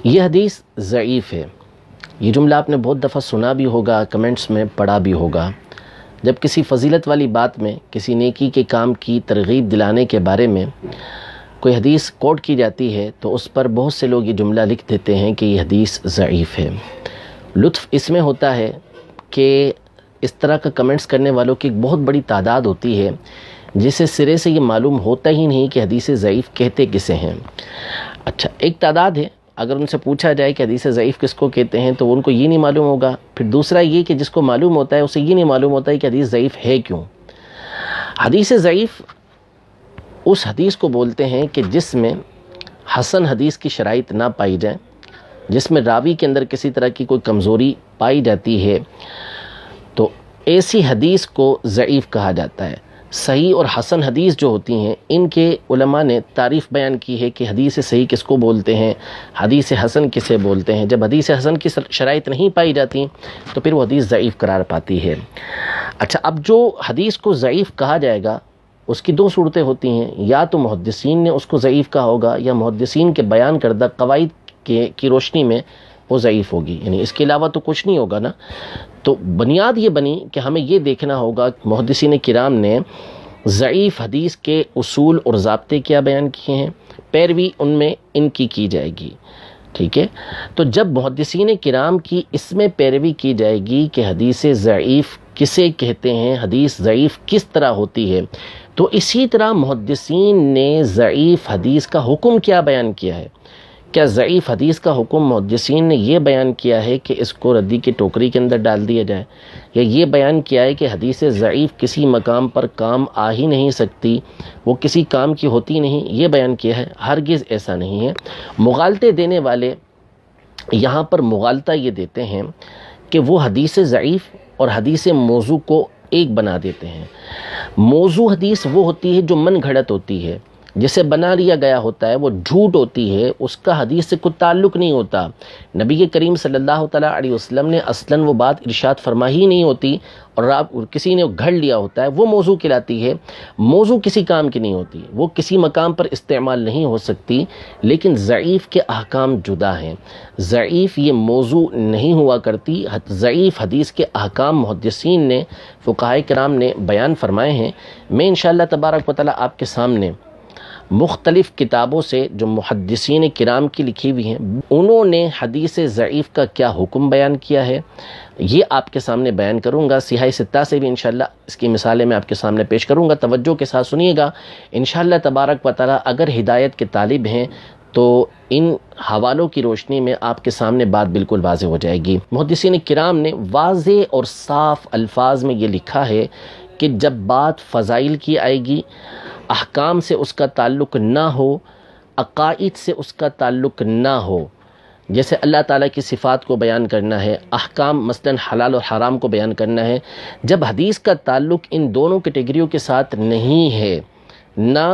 یہ حدیث ضعیف ہے۔ یہ جملہ آپ نے بہت دفعہ سنا بھی ہوگا، کمنٹس میں پڑھا بھی ہوگا۔ جب کسی فضیلت والی بات میں، کسی نیکی کے کام کی ترغیب دلانے کے بارے میں کوئی حدیث کوٹ کی جاتی ہے تو اس پر بہت سے لوگ یہ جملہ لکھ دیتے ہیں کہ یہ حدیث ضعیف ہے۔ لطف اس میں ہوتا ہے کہ اس طرح کا کمنٹس کرنے والوں کی ایک بہت بڑی تعداد ہوتی ہے جسے سرے سے یہ معلوم ہوتا ہی نہیں کہ حدیث ضعیف کہتے کسے ہیں۔ اچھا، ایک تعداد ہے، اگر ان سے پوچھا جائے کہ حدیث ضعیف کس کو کہتے ہیں تو ان کو یہ نہیں معلوم ہوگا۔ پھر دوسرا یہ کہ جس کو معلوم ہوتا ہے اسے یہ نہیں معلوم ہوتا ہے کہ حدیث ضعیف ہے کیوں۔ حدیث ضعیف اس حدیث کو بولتے ہیں کہ جس میں حسن حدیث کی شرائط نہ پائی جائیں، جس میں راوی کے اندر کسی طرح کی کوئی کمزوری پائی جاتی ہے، تو ایسی حدیث کو ضعیف کہا جاتا ہے۔ صحیح اور حسن حدیث جو ہوتی ہیں، ان کے علماء نے تعریف بیان کی ہے کہ حدیث صحیح کس کو بولتے ہیں، حدیث حسن کسے بولتے ہیں۔ جب حدیث حسن کی شرائط نہیں پائی جاتی تو پھر وہ حدیث ضعیف قرار پاتی ہے۔ اچھا، اب جو حدیث کو ضعیف کہا جائے گا اس کی دو صورتیں ہوتی ہیں، یا تو محدثین نے اس کو ضعیف کہا ہوگا یا محدثین کے بیان کردہ قواعد کی روشنی میں وہ ضعیف ہوگی، یعنی اس کے علاوہ تو کچھ نہیں ہوگا نا۔ تو بنیاد یہ بنی کہ ہمیں یہ دیکھنا ہوگا کہ محدثین کرام نے ضعیف حدیث کے اصول اور ضابطے کیا بیان کیے ہیں، پیروی ان میں ان کی جائے گی، ٹھیک ہے۔ تو جب محدثین کرام کی اس میں پیروی کی جائے گی کہ حدیث ضعیف کسے کہتے ہیں، حدیث ضعیف کس طرح ہوتی ہے، تو اسی طرح محدثین نے ضعیف حدیث کا حکم کیا بیان کیا ہے۔ کیا ضعیف حدیث کا حکم محدثین نے یہ بیان کیا ہے کہ اس کو ردی کی ٹوکری کے اندر ڈال دیا جائے، یا یہ بیان کیا ہے کہ حدیث ضعیف کسی مقام پر کام آ ہی نہیں سکتی، وہ کسی کام کی ہوتی نہیں، یہ بیان کیا ہے؟ ہرگز ایسا نہیں ہے۔ مغالطے دینے والے یہاں پر مغالطہ یہ دیتے ہیں کہ وہ حدیث ضعیف اور حدیث موضوع کو ایک بنا دیتے ہیں۔ موضوع حدیث وہ ہوتی ہے جو من گھڑت ہوتی ہے، جسے بنا لیا گیا ہوتا ہے، وہ جھوٹ ہوتی ہے، اس کا حدیث سے کوئی تعلق نہیں ہوتا۔ نبی کریم صلی اللہ تعالیٰ علیہ وسلم نے اصلاً وہ بات ارشاد فرما ہی نہیں ہوتی اور کسی نے گھڑ لیا ہوتا ہے، وہ موضوع کہلاتی ہے۔ موضوع کسی کام کی نہیں ہوتی، وہ کسی مقام پر استعمال نہیں ہو سکتی، لیکن ضعیف کے احکام جدا ہیں۔ ضعیف یہ موضوع نہیں ہوا کرتی، ضعیف حدیث کے احکام محدثین نے، فقہائے کرام نے بیان فرمائے ہیں۔ میں انشاءاللہ تبارک و تعالیٰ آپ کے سامنے مختلف کتابوں سے جو محدثین کرام کی لکھی ہوئی ہیں، انہوں نے حدیث ضعیف کا کیا حکم بیان کیا ہے، یہ آپ کے سامنے بیان کروں گا۔ سیاہ ستہ سے بھی انشاءاللہ اس کی مثالیں میں آپ کے سامنے پیش کروں گا، توجہ کے ساتھ سنیے گا انشاءاللہ تبارک و تعالیٰ۔ اگر ہدایت کے طالب ہیں تو ان حوالوں کی روشنی میں آپ کے سامنے بات بالکل واضح ہو جائے گی۔ محدثین کرام نے واضح اور صاف الفاظ میں یہ لکھا ہے کہ جب بات فضائل کی آئے گی، احکام سے اس کا تعلق نہ ہو، عقائد سے اس کا تعلق نہ ہو، جیسے اللہ تعالیٰ کی صفات کو بیان کرنا ہے، احکام مثلا حلال اور حرام کو بیان کرنا ہے، جب حدیث کا تعلق ان دونوں کیٹیگریوں کے ساتھ نہیں ہے، نہ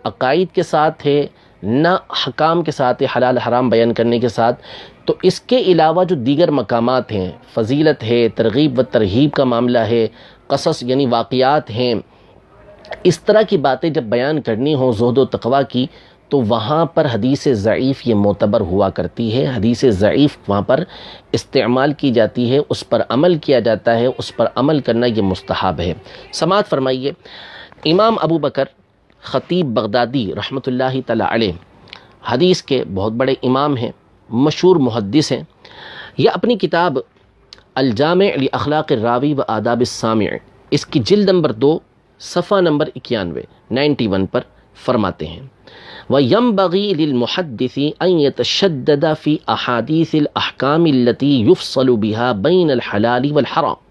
عقائد کے ساتھ ہے نہ حکام کے ساتھ ہے، حلال حرام بیان کرنے کے ساتھ، تو اس کے علاوہ جو دیگر مقامات ہیں، فضیلت ہے، ترغیب و ترہیب کا معاملہ ہے، قصص یعنی واقعات ہیں، اس طرح کی باتیں جب بیان کرنی ہوں زہد و تقویٰ کی، تو وہاں پر حدیث ضعیف یہ معتبر ہوا کرتی ہے۔ حدیث ضعیف وہاں پر استعمال کی جاتی ہے، اس پر عمل کیا جاتا ہے، اس پر عمل کرنا یہ مستحب ہے۔ سماعت فرمائیے، امام ابو بکر خطیب بغدادی رحمۃ اللہ تعالی علیہ حدیث کے بہت بڑے امام ہیں، مشہور محدث ہیں۔ یہ اپنی کتاب الجامع لاخلاق الراوی و آداب السامع، اس کی جلد نمبر 2 صفحہ نمبر 91 پر فرماتے ہیں، وَيَنبَغِي لِلْمُحَدِّثِ أَن يَتَشَدَّدَ فِي أَحَادِيثِ الْأَحْكَامِ الَّتِي يُفْصَلُ بِهَا بَيْنَ الْحَلَالِ وَالْحَرَامِ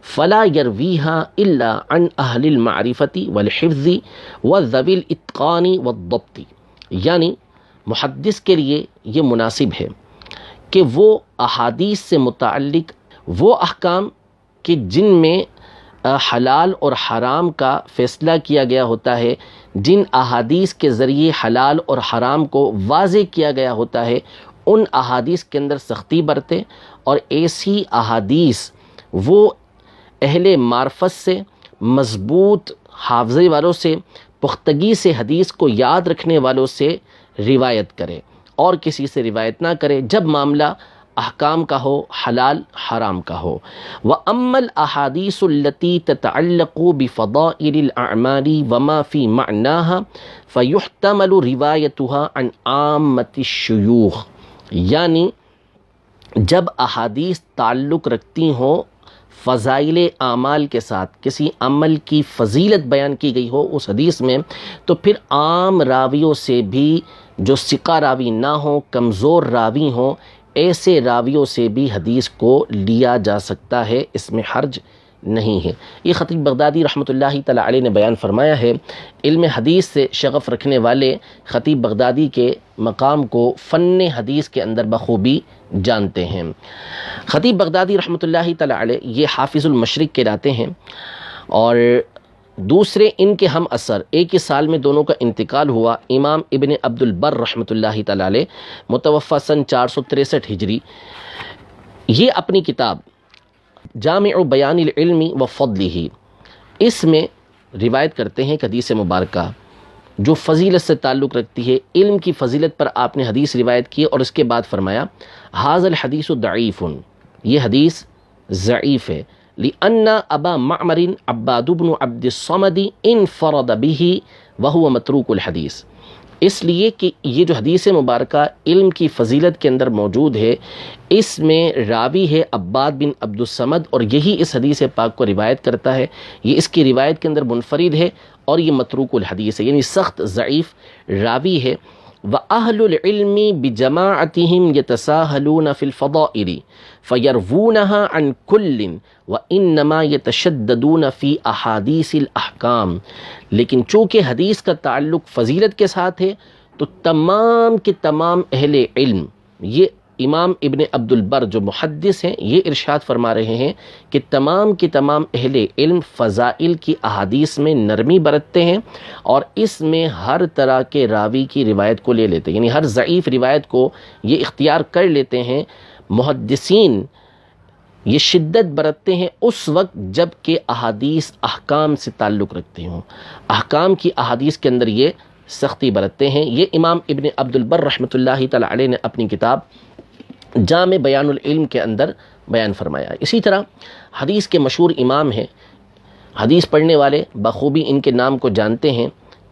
فَلَا يَرْوِيهَا إِلَّا عَنْ أَهْلِ الْمَعْرِفَةِ وَالْحِفْظِ وَذَوِي الْإِتْقَانِ وَالضَّبْطِ، یعنی محدث کے لیے یہ مناسب ہے کہ وہ احادیث سے متعلق وہ احکام کہ جن میں حلال اور حرام کا فیصلہ کیا گیا ہوتا ہے، جن احادیث کے ذریعے حلال اور حرام کو واضح کیا گیا ہوتا ہے، ان احادیث کے اندر سختی برتے، اور ایسی احادیث وہ اہل معرفت سے، مضبوط حافظے والوں سے، پختگی سے حدیث کو یاد رکھنے والوں سے روایت کرے، اور کسی سے روایت نہ کرے جب معاملہ احکام کا ہو، حلال حرام کا ہو۔ وَأَمَّا الْأَحَادِيثُ الَّتِي تَتَعَلَّقُ بِفَضَائِلِ الْأَعْمَالِ وَمَا فِي مَعْنَاهَا فَيُحْتَمَلُ رِوَایَتُهَا عَنْ عَامَّةِ الشُّيُوخِ، یعنی جب احادیث تعلق رکھتی ہوں فضائل اعمال کے ساتھ، کسی عمل کی فضیلت بیان کی گئی ہو اس حدیث میں، تو پھر عام راویوں سے بھی جو ثقہ راوی نہ ہوں، کمزور راوی ہوں، ایسے راویوں سے بھی حدیث کو لیا جا سکتا ہے، اس میں حرج نہیں ہے۔ یہ خطیب بغدادی رحمۃ اللہ تعالی علیہ نے بیان فرمایا ہے۔ علم حدیث سے شغف رکھنے والے خطیب بغدادی کے مقام کو فن حدیث کے اندر بخوبی جانتے ہیں۔ خطیب بغدادی رحمۃ اللہ تعالی علیہ یہ حافظ المشرق کہلاتے ہیں، اور دوسرے ان کے ہم اثر ایک ہی سال میں دونوں کا انتقال ہوا، امام ابن عبد البر رحمۃ اللہ تعالی علیہ، متوفی سن 463 ہجری۔ یہ اپنی کتاب جامع بیان العلم و فضلہ، اس میں روایت کرتے ہیں کہ حدیث مبارکہ جو فضیلت سے تعلق رکھتی ہے، علم کی فضیلت پر آپ نے حدیث روایت کی، اور اس کے بعد فرمایا ھذا الحدیث ضعیف، یہ حدیث ضعیف ہے، لأن ابا معمر عباد بن عبد الصمد انفرد به وهو متروک الحدیث، اس لیے کہ یہ جو حدیث مبارکہ علم کی فضیلت کے اندر موجود ہے، اس میں راوی ہے عباد بن عبد الصمد، اور یہی اس حدیث پاک کو روایت کرتا ہے، یہ اس کی روایت کے اندر منفرد ہے، اور یہ متروک الحدیث ہے، یعنی سخت ضعیف راوی ہے۔ وَأَهْلُ الْعِلْمِ بِجَمَاعَتِهِمْ يَتَسَاهَلُونَ فِي الْفَضَائِلِ فَيَرْوُونَهَا عَنْ كُلٍّ وَإِنَّمَا يَتَشَدَّدُونَ فِي أَحَادِيثِ الْأَحْكَامِ، لیکن چونکہ حدیث کا تعلق فضیلت کے ساتھ ہے تو تمام کے تمام اہل علم، یہ امام ابن عبد البر جو محدث ہیں یہ ارشاد فرما رہے ہیں کہ تمام کے تمام اہل علم فضائل کی احادیث میں نرمی برتتے ہیں، اور اس میں ہر طرح کے راوی کی روایت کو لے لیتے ہیں، یعنی ہر ضعیف روایت کو یہ اختیار کر لیتے ہیں۔ محدثین یہ شدت برتتے ہیں اس وقت جب کہ احادیث احکام سے تعلق رکھتے ہوں، احکام کی احادیث کے اندر یہ سختی برتتے ہیں۔ یہ امام ابن عبد البر رحمۃ اللہ تعالی علیہ نے اپنی کتاب جامع بیان العلم کے اندر بیان فرمایا۔ اسی طرح حدیث کے مشہور امام ہیں، حدیث پڑھنے والے بخوبی ان کے نام کو جانتے ہیں،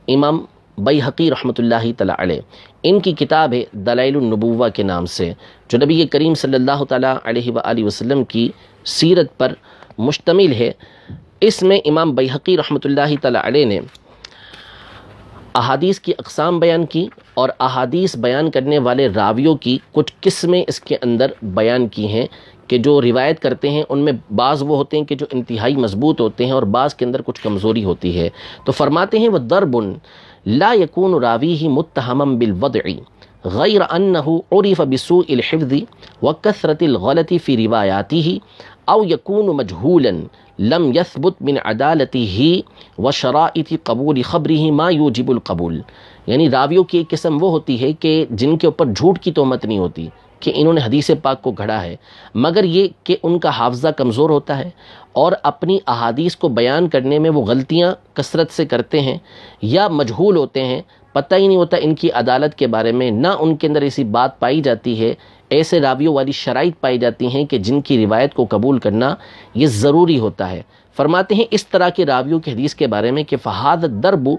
امام بیہقی رحمۃ اللہ تعالی علیہ، ان کی کتاب ہے دلائل النبوہ کے نام سے، جو نبی کریم صلی اللہ تعالی علیہ وآلہ وسلم کی سیرت پر مشتمل ہے۔ اس میں امام بیہقی رحمۃ اللہ تعالی علیہ نے احادیث کی اقسام بیان کی، اور احادیث بیان کرنے والے راویوں کی کچھ قسمیں اس کے اندر بیان کی ہیں، کہ جو روایت کرتے ہیں ان میں بعض وہ ہوتے ہیں کہ جو انتہائی مضبوط ہوتے ہیں، اور بعض کے اندر کچھ کمزوری ہوتی ہے۔ تو فرماتے ہیں وَضَرْبٌ لا يكون راویہ متہما بالوضع غیر انہ عرف بسوء الحفظ وکثرت الغلط فی روایاتہ او یکون مجہولا لم یثبت من عدالتہ وشرائط قبول خبرہ ما یوجب القبول، یعنی راویوں کی ایک قسم وہ ہوتی ہے کہ جن کے اوپر جھوٹ کی تہمت نہیں ہوتی کہ انہوں نے حدیث پاک کو گھڑا ہے، مگر یہ کہ ان کا حافظہ کمزور ہوتا ہے، اور اپنی احادیث کو بیان کرنے میں وہ غلطیاں کثرت سے کرتے ہیں، یا مجہول ہوتے ہیں، پتہ ہی نہیں ہوتا ان کی عدالت کے بارے میں، نہ ان کے اندر ایسی بات پائی جاتی ہے، ایسے راویوں والی شرائط پائی جاتی ہیں کہ جن کی روایت کو قبول کرنا یہ ضروری ہوتا ہے۔ فرماتے ہیں اس طرح کے راویوں کی حدیث کے بارے میں کہ فہذا الضرب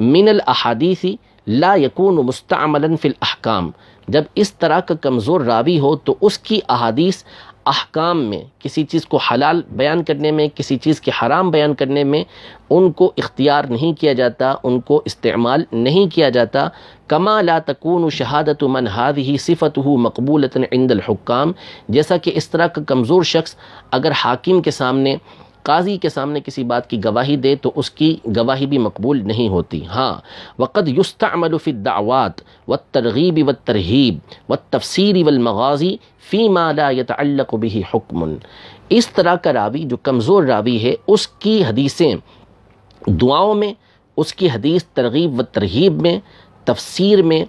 من الاحادیث لا یکون مستعملا فی الاحکام، جب اس طرح کا کمزور راوی ہو تو اس کی احادیث احکام میں، کسی چیز کو حلال بیان کرنے میں، کسی چیز کے حرام بیان کرنے میں ان کو اختیار نہیں کیا جاتا، ان کو استعمال نہیں کیا جاتا۔ کما لا تکون شہادت من هذه صفته مقبولۃ عند الحکام، جیسا کہ اس طرح کا کمزور شخص اگر حاکم کے سامنے، قاضی کے سامنے کسی بات کی گواہی دے تو اس کی گواہی بھی مقبول نہیں ہوتی۔ ہاں وقد یستعمل فی الدعوات والترغیب والترہیب والتفسیر والمغازی فیما لا یتعلق به حکم، اس طرح کا راوی جو کمزور راوی ہے، اس کی حدیثیں دعاؤں میں، اس کی حدیث ترغیب و ترہیب میں، تفسیر میں،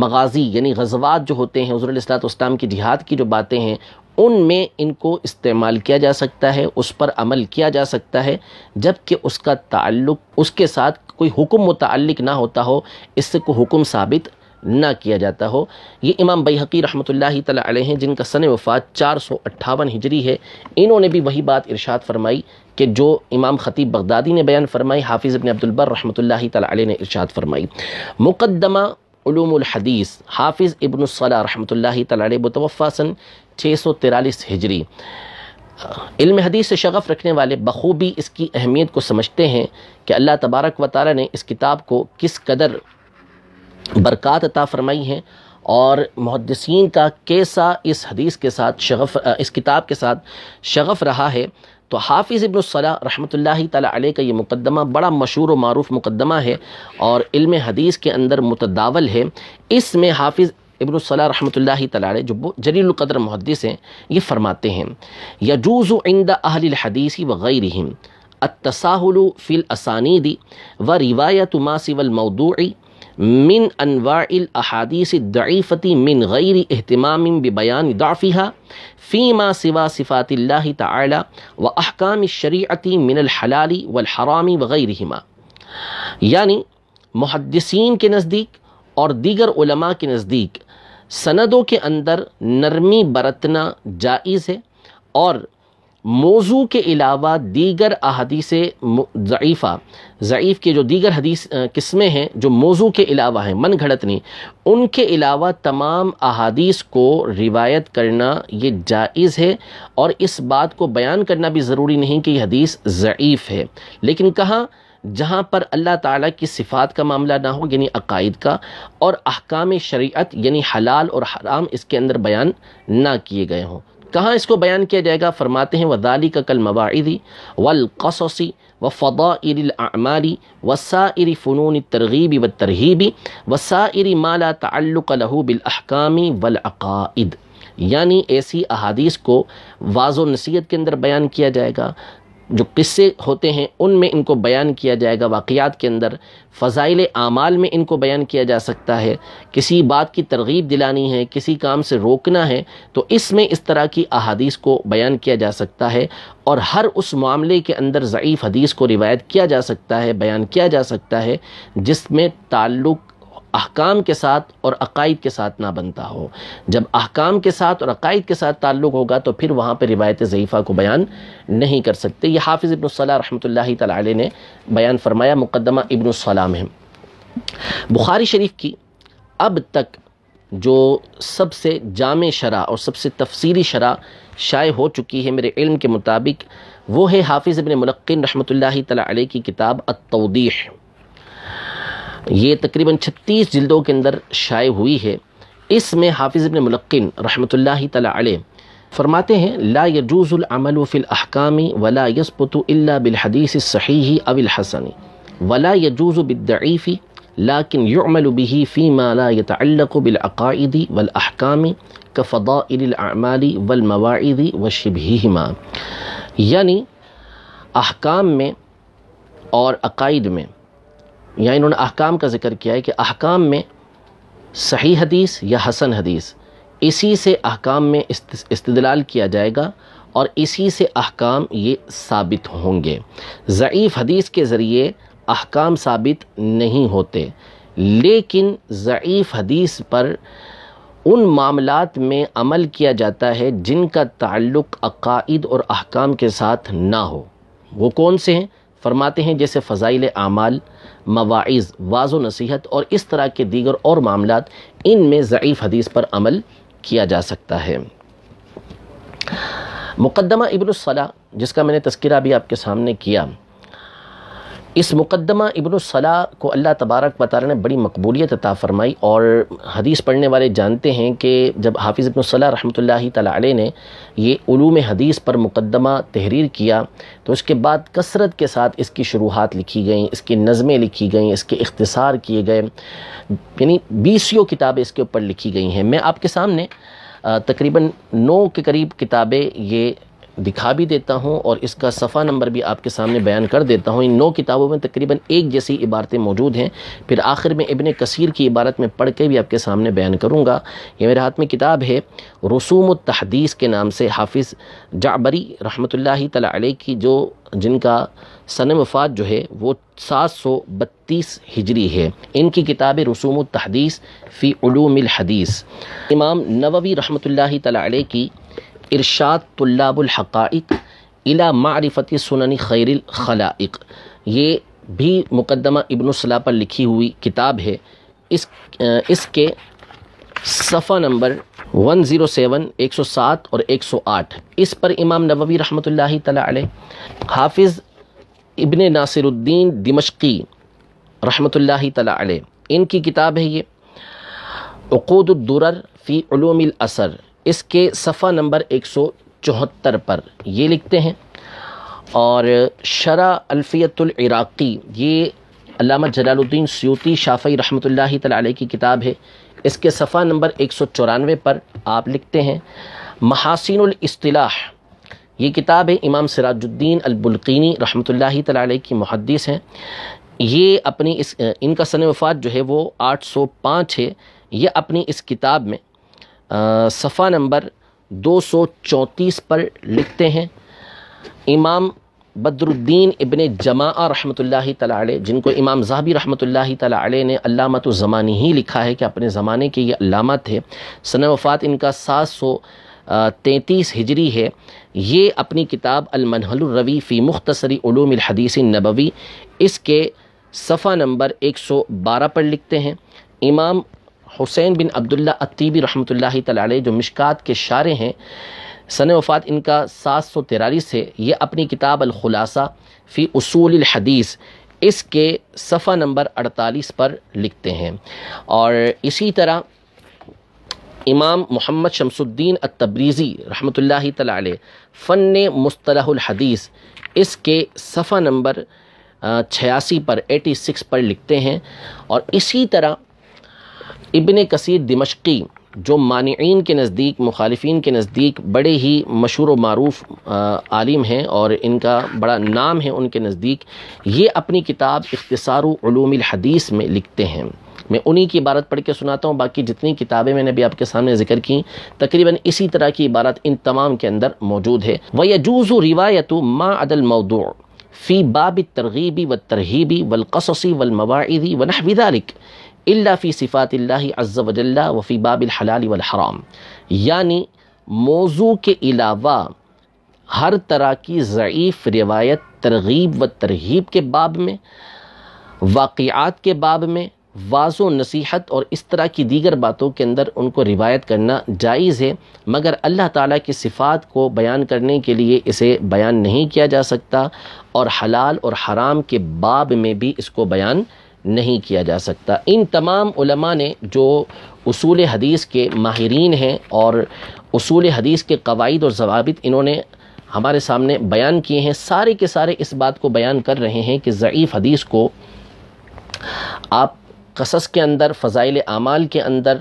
مغازی یعنی غزوات جو ہوتے ہیں، حضور علیہ الصلوۃ والسلام کی جہاد کی جو باتیں ہیں، ان میں ان کو استعمال کیا جا سکتا ہے، اس پر عمل کیا جا سکتا ہے، جبکہ اس کا تعلق اس کے ساتھ کوئی حکم متعلق نہ ہوتا ہو، اس سے کوئی حکم ثابت نہ کیا جاتا ہو۔ یہ امام بیہقی رحمۃ اللہ تعالی علیہ ہیں، جن کا سن وفات 458 ہجری ہے، انہوں نے بھی وہی بات ارشاد فرمائی کہ جو امام خطیب بغدادی نے بیان فرمائی، حافظ ابن عبد البر رحمۃ اللہ تعالی علیہ نے ارشاد فرمائی۔ مقدمہ علوم الحدیث حافظ ابن الصلاح رحمۃ اللہ تعالی علیہ، متوفی سن 643 ہجری۔ علم حدیث سے شغف رکھنے والے بخوبی اس کی اہمیت کو سمجھتے ہیں کہ اللہ تبارک و تعالی نے اس کتاب کو کس قدر برکات عطا فرمائی ہیں، اور محدثین کا کیسا اس حدیث کے ساتھ شغف، اس کتاب کے ساتھ شغف رہا ہے۔ تو حافظ ابن الصلاح رحمۃ اللہ تعالی علیہ کا یہ مقدمہ بڑا مشہور و معروف مقدمہ ہے اور علم حدیث کے اندر متداول ہے۔ اس میں حافظ ابن الصلاح رحمۃ اللہ تعالی علیہ جو جلیل القدر محدث ہیں، یہ فرماتے ہیں: یجوز عند اہل الحدیث وغیرہم التساہل فی الاسانید وروایۃ ما سوى الموضوع من انواع الاحادیث الضعیفۃ من غیر اہتمام ببیان ضعفها فیما سوا صفات اللہ تعالی واحکام الشریعۃ من الحلال والحرام وغیرہما۔ یعنی محدثین کے نزدیک اور دیگر علماء کے نزدیک سندوں کے اندر نرمی برتنا جائز ہے، اور موضوع کے علاوہ دیگر احادیث ضعیف کے جو دیگر حدیث قسمیں ہیں جو موضوع کے علاوہ ہیں، من گھڑت نہیں، ان کے علاوہ تمام احادیث کو روایت کرنا یہ جائز ہے، اور اس بات کو بیان کرنا بھی ضروری نہیں کہ یہ حدیث ضعیف ہے، لیکن کہاں؟ جہاں پر اللہ تعالیٰ کی صفات کا معاملہ نہ ہو، یعنی عقائد کا، اور احکام شریعت یعنی حلال اور حرام اس کے اندر بیان نہ کیے گئے ہوں۔ کہاں اس کو بیان کیا جائے گا؟ فرماتے ہیں وَذَلِكَ كَالْمَوَاعِظِ وَالْقَصَصِ وَفَضَائِلِ الْأَعْمَالِ وَسَائِرِ فُنُونِ التَّرْغِيبِ وَالتَّرْهِيبِ وَسَائِرِ مَا لَا تَعَلُّقَ لَهُ بِالْأَحْكَامِ وَالْعَقَائِدِ۔ یعنی ایسی احادیث کو واعظ و نصیحت کے اندر بیان کیا جائے گا، جو قصے ہوتے ہیں ان میں ان کو بیان کیا جائے گا، واقعات کے اندر فضائل اعمال میں ان کو بیان کیا جا سکتا ہے، کسی بات کی ترغیب دلانی ہے، کسی کام سے روکنا ہے تو اس میں اس طرح کی احادیث کو بیان کیا جا سکتا ہے، اور ہر اس معاملے کے اندر ضعیف حدیث کو روایت کیا جا سکتا ہے، بیان کیا جا سکتا ہے جس میں تعلق احکام کے ساتھ اور عقائد کے ساتھ نہ بنتا ہو۔ جب احکام کے ساتھ اور عقائد کے ساتھ تعلق ہوگا تو پھر وہاں پہ روایت ضعیفہ کو بیان نہیں کر سکتے۔ یہ حافظ ابن الصلاح رحمۃ اللہ تعالی علیہ نے بیان فرمایا مقدمہ ابن الصلاح میں۔ بخاری شریف کی اب تک جو سب سے جامع شرح اور سب سے تفصیلی شرح شائع ہو چکی ہے میرے علم کے مطابق، وہ ہے حافظ ابن ملقن رحمۃ اللہ تعالی علیہ کی کتاب التوضیح۔ یہ تقریباً 36 جلدوں کے اندر شائع ہوئی ہے۔ اس میں حافظ ابن ملقن رحمۃ اللہ تعالی علیہ فرماتے ہیں: لا يجوز العمل في الاحکام ولا يثبت الا بالحدیث الصحیح او الحسن ولا يجوز بالضعیف لكن يعمل به فيما لا يتعلق بالعقائد والاحکام كفضائل الاعمال والمواعظ وشبههما۔ یعنی احکام میں اور عقائد میں، یعنی انہوں نے احکام کا ذکر کیا ہے کہ احکام میں صحیح حدیث یا حسن حدیث، اسی سے احکام میں استدلال کیا جائے گا اور اسی سے احکام یہ ثابت ہوں گے۔ ضعیف حدیث کے ذریعے احکام ثابت نہیں ہوتے، لیکن ضعیف حدیث پر ان معاملات میں عمل کیا جاتا ہے جن کا تعلق عقائد اور احکام کے ساتھ نہ ہو۔ وہ کون سے ہیں؟ فرماتے ہیں جیسے فضائل اعمال، مواعظ، واعظ و نصیحت اور اس طرح کے دیگر اور معاملات، ان میں ضعیف حدیث پر عمل کیا جا سکتا ہے۔ مقدمہ ابن الصلاح جس کا میں نے تذکرہ بھی آپ کے سامنے کیا، اس مقدمہ ابن الصلاح کو اللہ تبارک و تعالی نے بڑی مقبولیت عطا فرمائی، اور حدیث پڑھنے والے جانتے ہیں کہ جب حافظ ابن الصلاح رحمۃ اللہ تعالی علیہ نے یہ علوم حدیث پر مقدمہ تحریر کیا تو اس کے بعد کثرت کے ساتھ اس کی شروحات لکھی گئیں، اس کی نظمیں لکھی گئیں، اس کے اختصار کیے گئے، یعنی 20 کتابیں اس کے اوپر لکھی گئی ہیں۔ میں آپ کے سامنے تقریباً 9 کے قریب کتابیں یہ دکھا بھی دیتا ہوں اور اس کا صفحہ نمبر بھی آپ کے سامنے بیان کر دیتا ہوں۔ ان 9 کتابوں میں تقریباً ایک جیسی عبارتیں موجود ہیں، پھر آخر میں ابن کثیر کی عبارت میں پڑھ کے بھی آپ کے سامنے بیان کروں گا۔ یہ میرے ہاتھ میں کتاب ہے رسوم التحدیث کے نام سے، حافظ جعبری رحمۃ اللہ تعالی علیہ کی، جن کا سن وفات جو ہے وہ 732 ہجری ہے۔ ان کی کتاب رسوم التحدیث فی علوم الحدیث۔ امام نووی رحمۃ اللہ تعالی علیہ کی ارشاد طلاب الحقائق الی معرفت سنن خیر الخلائق، یہ بھی مقدمہ ابن الصلاح پر لکھی ہوئی کتاب ہے۔ اس کے صفحہ نمبر 107، 107 اور 108، اس پر امام نووی رحمۃ اللہ تعالی علیہ، حافظ ابن ناصر الدین دمشقی رحمۃ اللہ تعالی علیہ، ان کی کتاب ہے یہ عقود الدرر فی علوم الاثر، اس کے صفحہ نمبر 174 پر یہ لکھتے ہیں۔ اور شرح الفیۃ العراقی، یہ علامہ جلال الدین سیوطی شافعی رحمۃ اللہ تعالی علیہ کی کتاب ہے، اس کے صفحہ نمبر 194 پر آپ لکھتے ہیں محاسن الاصطلاح، یہ کتاب ہے امام سراج الدین البلقینی رحمۃ اللہ تعالی علیہ کی محدث ہیں۔ یہ اپنی ان کا سن وفات جو ہے وہ 805 ہے۔ یہ اپنی اس کتاب میں صفحہ نمبر 234 پر لکھتے ہیں امام بدر الدین ابن جماعہ رحمۃ اللہ تعالی علیہ، جن کو امام ذہبی رحمۃ اللہ تعالی علیہ نے علامۃ الزمانی ہی لکھا ہے کہ اپنے زمانے کے یہ علامہ تھے۔ سن وفات ان کا 733 ہجری ہے۔ یہ اپنی کتاب المنہل الروی فی مختصر علوم الحدیث النبوی، اس کے صفحہ نمبر 112 پر لکھتے ہیں امام حسین بن عبداللہ الطیبی رحمۃ اللہ تعالی علیہ، جو مشکات کے شارح ہیں، سن وفات ان کا 743 ہے۔ یہ اپنی کتاب الخلاصہ فی اصول الحدیث، اس کے صفحہ نمبر 48 پر لکھتے ہیں۔ اور اسی طرح امام محمد شمس الدین التبریزی رحمۃ اللہ تعالی علیہ فن مصطلح الحدیث، اس کے صفحہ نمبر 86 پر 86 پر لکھتے ہیں۔ اور اسی طرح ابن کثیر دمشقی، جو مانعین کے نزدیک، مخالفین کے نزدیک بڑے ہی مشہور و معروف عالم ہیں اور ان کا بڑا نام ہے ان کے نزدیک، یہ اپنی کتاب اختصار علوم الحدیث میں لکھتے ہیں۔ میں انہی کی عبارت پڑھ کے سناتا ہوں، باقی جتنی کتابیں میں نے بھی آپ کے سامنے ذکر کی تقریباً اسی طرح کی عبارت ان تمام کے اندر موجود ہے۔ وَيَجُوزُ رِوَایَةُ مَا عَدَى الْمَوْضُوعِ فِي بَابِ التَّرْغِیبِ وَالتَّرْہِیبِ وَالْقَصَصِ وَالْمَوَاعِظِ وَنَحْوِ ذَلِكَ الا فی صفات اللہ عز وجل وفی باب الحلال والحرام، یعنی موضوع کے علاوہ ہر طرح کی ضعیف روایت ترغیب و ترہیب کے باب میں، واقعات کے باب میں، واعظ و نصیحت اور اس طرح کی دیگر باتوں کے اندر ان کو روایت کرنا جائز ہے، مگر اللہ تعالیٰ کی صفات کو بیان کرنے کے لیے اسے بیان نہیں کیا جا سکتا، اور حلال اور حرام کے باب میں بھی اس کو بیان نہیں کیا جا سکتا۔ ان تمام علماء نے جو اصول حدیث کے ماہرین ہیں اور اصول حدیث کے قواعد اور ضوابط انہوں نے ہمارے سامنے بیان کیے ہیں، سارے کے سارے اس بات کو بیان کر رہے ہیں کہ ضعیف حدیث کو آپ قصص کے اندر، فضائل اعمال کے اندر،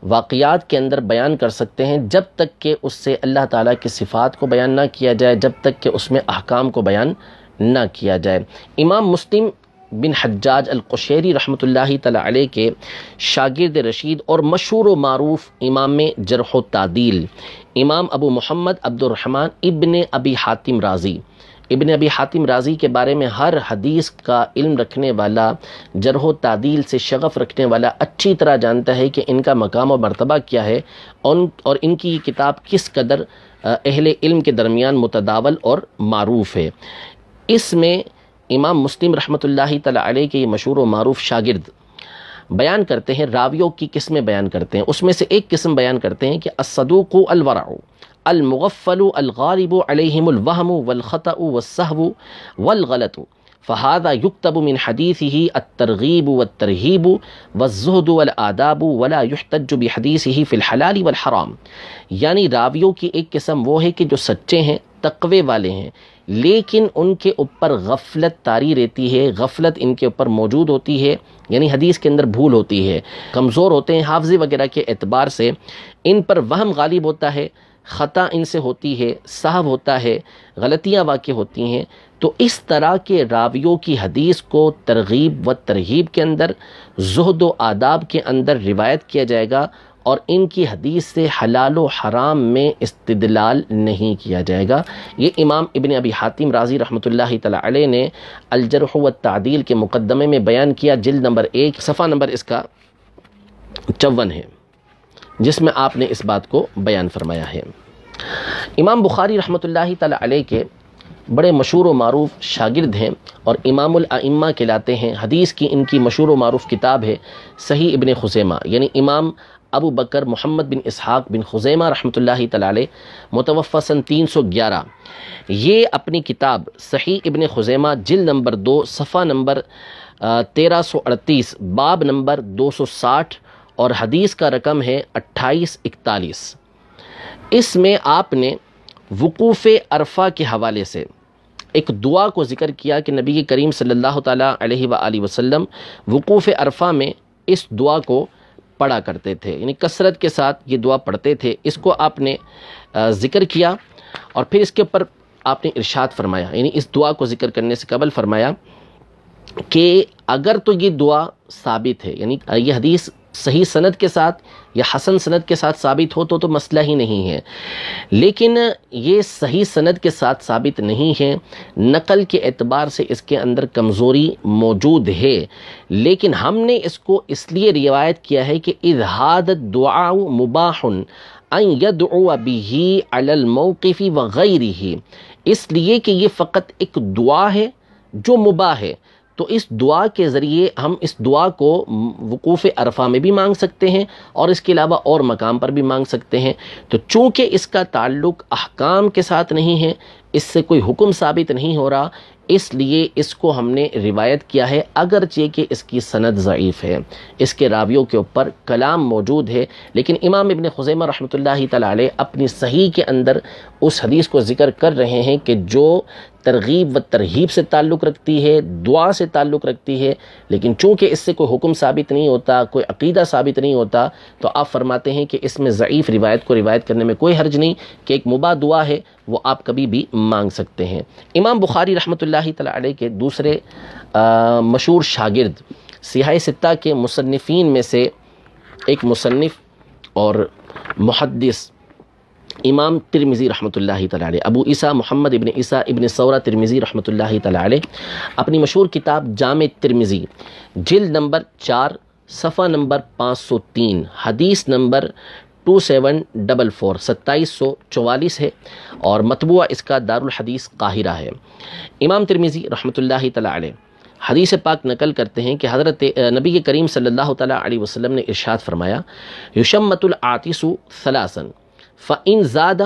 واقعات کے اندر بیان کر سکتے ہیں، جب تک کہ اس سے اللہ تعالیٰ کی صفات کو بیان نہ کیا جائے، جب تک کہ اس میں احکام کو بیان نہ کیا جائے۔ امام مسلم بن حجاج القشیری رحمۃ اللہ تعالی علیہ کے شاگرد رشید اور مشہور و معروف امام جرح و تعدیل امام ابو محمد عبد الرحمن ابن ابی حاتم رازی، ابن ابی حاتم رازی کے بارے میں ہر حدیث کا علم رکھنے والا، جرح و تعدیل سے شغف رکھنے والا اچھی طرح جانتا ہے کہ ان کا مقام و مرتبہ کیا ہے، اور ان کی کتاب کس قدر اہل علم کے درمیان متداول اور معروف ہے۔ اس میں امام مسلم رحمۃ اللہ تعالی علیہ کے یہ مشہور و معروف شاگرد بیان کرتے ہیں، راویوں کی قسمیں بیان کرتے ہیں، اس میں سے ایک قسم بیان کرتے ہیں کہ الصدوق الورع المغفل الغالب علیہم الوہم والخطأ والسہو والغلط فہذا یکتب من حدیثہ الترغیب والترہیب والزہد والآداب ولا یحتج بحدیثہ فی الحلال والحرام، یعنی راویوں کی ایک قسم وہ ہے کہ جو سچے ہیں، تقوی والے ہیں، لیکن ان کے اوپر غفلت طاری رہتی ہے، غفلت ان کے اوپر موجود ہوتی ہے، یعنی حدیث کے اندر بھول ہوتی ہے، کمزور ہوتے ہیں حافظی وغیرہ کے اعتبار سے، ان پر وہم غالب ہوتا ہے، خطا ان سے ہوتی ہے، سہو ہوتا ہے، غلطیاں واقع ہوتی ہیں، تو اس طرح کے راویوں کی حدیث کو ترغیب و ترہیب کے اندر، زہد و آداب کے اندر روایت کیا جائے گا، اور ان کی حدیث سے حلال و حرام میں استدلال نہیں کیا جائے گا۔ یہ امام ابن ابی حاتم رازی رحمۃ اللہ تعالی علیہ نے الجرح والتعدیل کے مقدمے میں بیان کیا، جلد نمبر 1 صفحہ نمبر اس کا 54 ہے، جس میں آپ نے اس بات کو بیان فرمایا ہے۔ امام بخاری رحمۃ اللہ تعالی علیہ کے بڑے مشہور و معروف شاگرد ہیں اور امام الائمہ کہلاتے ہیں۔ حدیث کی ان کی مشہور و معروف کتاب ہے صحیح ابن خزیمہ، یعنی امام ابو بکر محمد بن اسحاق بن خزیمہ رحمۃ اللہ تعالی علیہ، متوفی سن 311۔ یہ اپنی کتاب صحیح ابن خزیمہ جلد نمبر 2 صفحہ نمبر 1338، باب نمبر 260 اور حدیث کا رقم ہے 2841۔ اس میں آپ نے وقوف عرفہ کے حوالے سے ایک دعا کو ذکر کیا کہ نبی کریم صلی اللہ تعالیٰ علیہ وآلہ وسلم وقوف عرفہ میں اس دعا کو پڑھا کرتے تھے، یعنی کثرت کے ساتھ یہ دعا پڑھتے تھے۔ اس کو آپ نے ذکر کیا اور پھر اس کے اوپر آپ نے ارشاد فرمایا، یعنی اس دعا کو ذکر کرنے سے قبل فرمایا کہ اگر تو یہ دعا ثابت ہے، یعنی یہ حدیث صحیح سند کے ساتھ یا حسن سند کے ساتھ ثابت ہو تو مسئلہ ہی نہیں ہے، لیکن یہ صحیح سند کے ساتھ ثابت نہیں ہے، نقل کے اعتبار سے اس کے اندر کمزوری موجود ہے، لیکن ہم نے اس کو اس لیے روایت کیا ہے کہ اذ ھذا الدعاء مباح ان يدعو به على الموقف وغیرہ، اس لیے کہ یہ فقط ایک دعا ہے جو مباح ہے، تو اس دعا کے ذریعے ہم اس دعا کو وقوف عرفہ میں بھی مانگ سکتے ہیں اور اس کے علاوہ اور مقام پر بھی مانگ سکتے ہیں۔ تو چونکہ اس کا تعلق احکام کے ساتھ نہیں ہے، اس سے کوئی حکم ثابت نہیں ہو رہا، اس لیے اس کو ہم نے روایت کیا ہے، اگرچہ کہ اس کی سند ضعیف ہے، اس کے راویوں کے اوپر کلام موجود ہے، لیکن امام ابن خزیمہ رحمۃ اللہ تعالی علیہ اپنی صحیح کے اندر اس حدیث کو ذکر کر رہے ہیں کہ جو ترغیب و ترہیب سے تعلق رکھتی ہے، دعا سے تعلق رکھتی ہے، لیکن چونکہ اس سے کوئی حکم ثابت نہیں ہوتا، کوئی عقیدہ ثابت نہیں ہوتا، تو آپ فرماتے ہیں کہ اس میں ضعیف روایت کو روایت کرنے میں کوئی حرج نہیں، کہ ایک مباح دعا ہے وہ آپ کبھی بھی مانگ سکتے ہیں۔ امام بخاری رحمۃ اللہ تعالی علیہ کے دوسرے مشہور شاگرد، سیاہ ستہ کے مصنفین میں سے ایک مصنف اور محدث امام ترمذی رحمۃ اللہ تعالی علیہ، ابو عیسیٰ محمد ابن عیسیٰ ابن ثورہ ترمذی رحمۃ اللہ تعالی علیہ، اپنی مشہور کتاب جامع ترمذی جلد نمبر 4 صفحہ نمبر 503، حدیث نمبر 2744 2744 ہے، اور مطبوعہ اس کا دارالحدیث قاہرہ ہے۔ امام ترمذی رحمۃ اللہ تعالی علیہ حدیث پاک نقل کرتے ہیں کہ حضرت نبی کریم صلی اللہ تعالی علیہ وسلم نے ارشاد فرمایا، یشمت العاطس ثلاثا فَإِن زَادَ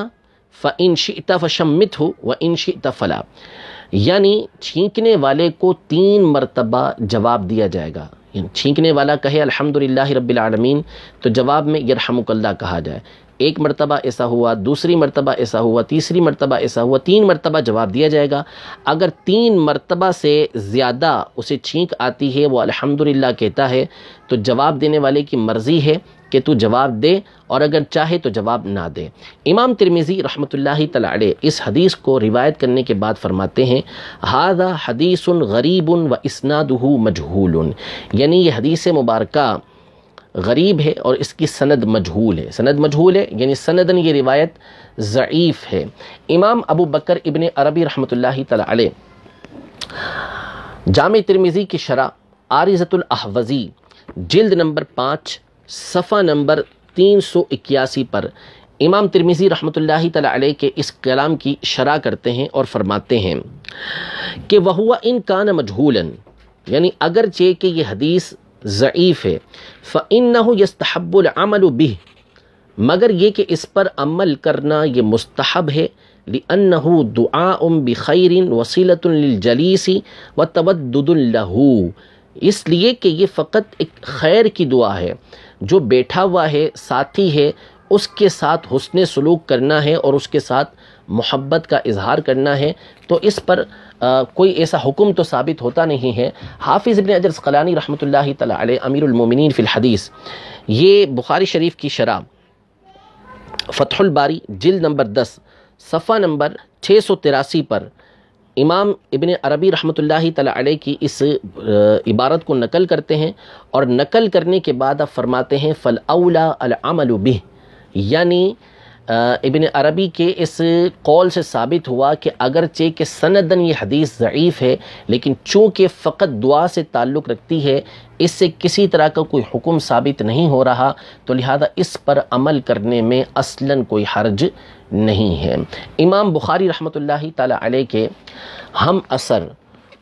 فَإِن شِئْتَ فَشَمِّتْهُ وَإِن شِئْتَ فَلَا، یعنی چھینکنے والے کو 3 مرتبہ جواب دیا جائے گا، یعنی چھینکنے والا کہے الحمدللہ رب العالمین تو جواب میں یرحمک اللہ کہا جائے، ایک مرتبہ ایسا ہوا، دوسری مرتبہ ایسا ہوا، تیسری مرتبہ ایسا ہوا، 3 مرتبہ جواب دیا جائے گا۔ اگر 3 مرتبہ سے زیادہ اسے چھینک آتی ہے، وہ الحمدللہ کہتا ہے، تو جواب دینے والے کی مرضی ہے کہ تو جواب دے، اور اگر چاہے تو جواب نہ دے۔ امام ترمذی رحمۃ اللہ تعالی علیہ اس حدیث کو روایت کرنے کے بعد فرماتے ہیں، ھذا حدیث غریب و اسنادہ مجہول، یعنی یہ حدیث مبارکہ غریب ہے اور اس کی سند مجہول ہے۔ سند مجہول ہے یعنی سندن یہ روایت ضعیف ہے۔ امام ابو بکر ابن عربی رحمۃ اللہ تعالی علیہ جامع ترمذی کی شرح عارضۃ الاحوزی جلد نمبر 5 صفحہ نمبر 381 پر امام ترمذی رحمۃ اللہ تعالی علیہ کے اس کلام کی شرح کرتے ہیں اور فرماتے ہیں کہ وَهُوَ إِن كَانَ مَجْهُولًا، یعنی اگرچہ کہ یہ حدیث ضعیف ہے، فَإِنَّهُ يَسْتَحَبُّ الْعَمَلُ بِهِ، مگر یہ کہ اس پر عمل کرنا یہ مستحب ہے، لِأَنَّهُ دُعَاءٌ بِخَيْرٍ وَصِلَةٌ لِلْجَلِيسِ وَتَوَدُّدٌ لَهُ، اس لیے کہ یہ فقط ایک خیر کی دعا ہے، جو بیٹھا ہوا ہے، ساتھی ہے، اس کے ساتھ حسن سلوک کرنا ہے اور اس کے ساتھ محبت کا اظہار کرنا ہے، تو اس پر کوئی ایسا حکم تو ثابت ہوتا نہیں ہے۔ حافظ ابن حجر عسقلانی رحمۃ اللہ تعالی علیہ امیر المومنین فی الحدیث، یہ بخاری شریف کی شرح فتح الباری جلد نمبر 10 صفحہ نمبر 683 پر امام ابن عربی رحمۃ اللہ تعالی علیہ کی اس عبارت کو نقل کرتے ہیں، اور نقل کرنے کے بعد آپ فرماتے ہیں فَالْأَوْلَى الْعَمَلُ بِهِ، یعنی ابن عربی کے اس قول سے ثابت ہوا کہ اگرچہ کہ سندن یہ حدیث ضعیف ہے، لیکن چونکہ فقط دعا سے تعلق رکھتی ہے، اس سے کسی طرح کا کوئی حکم ثابت نہیں ہو رہا، تو لہذا اس پر عمل کرنے میں اصلاً کوئی حرج نہیں ہے۔ امام بخاری رحمۃ اللہ تعالی علیہ کے ہم اثر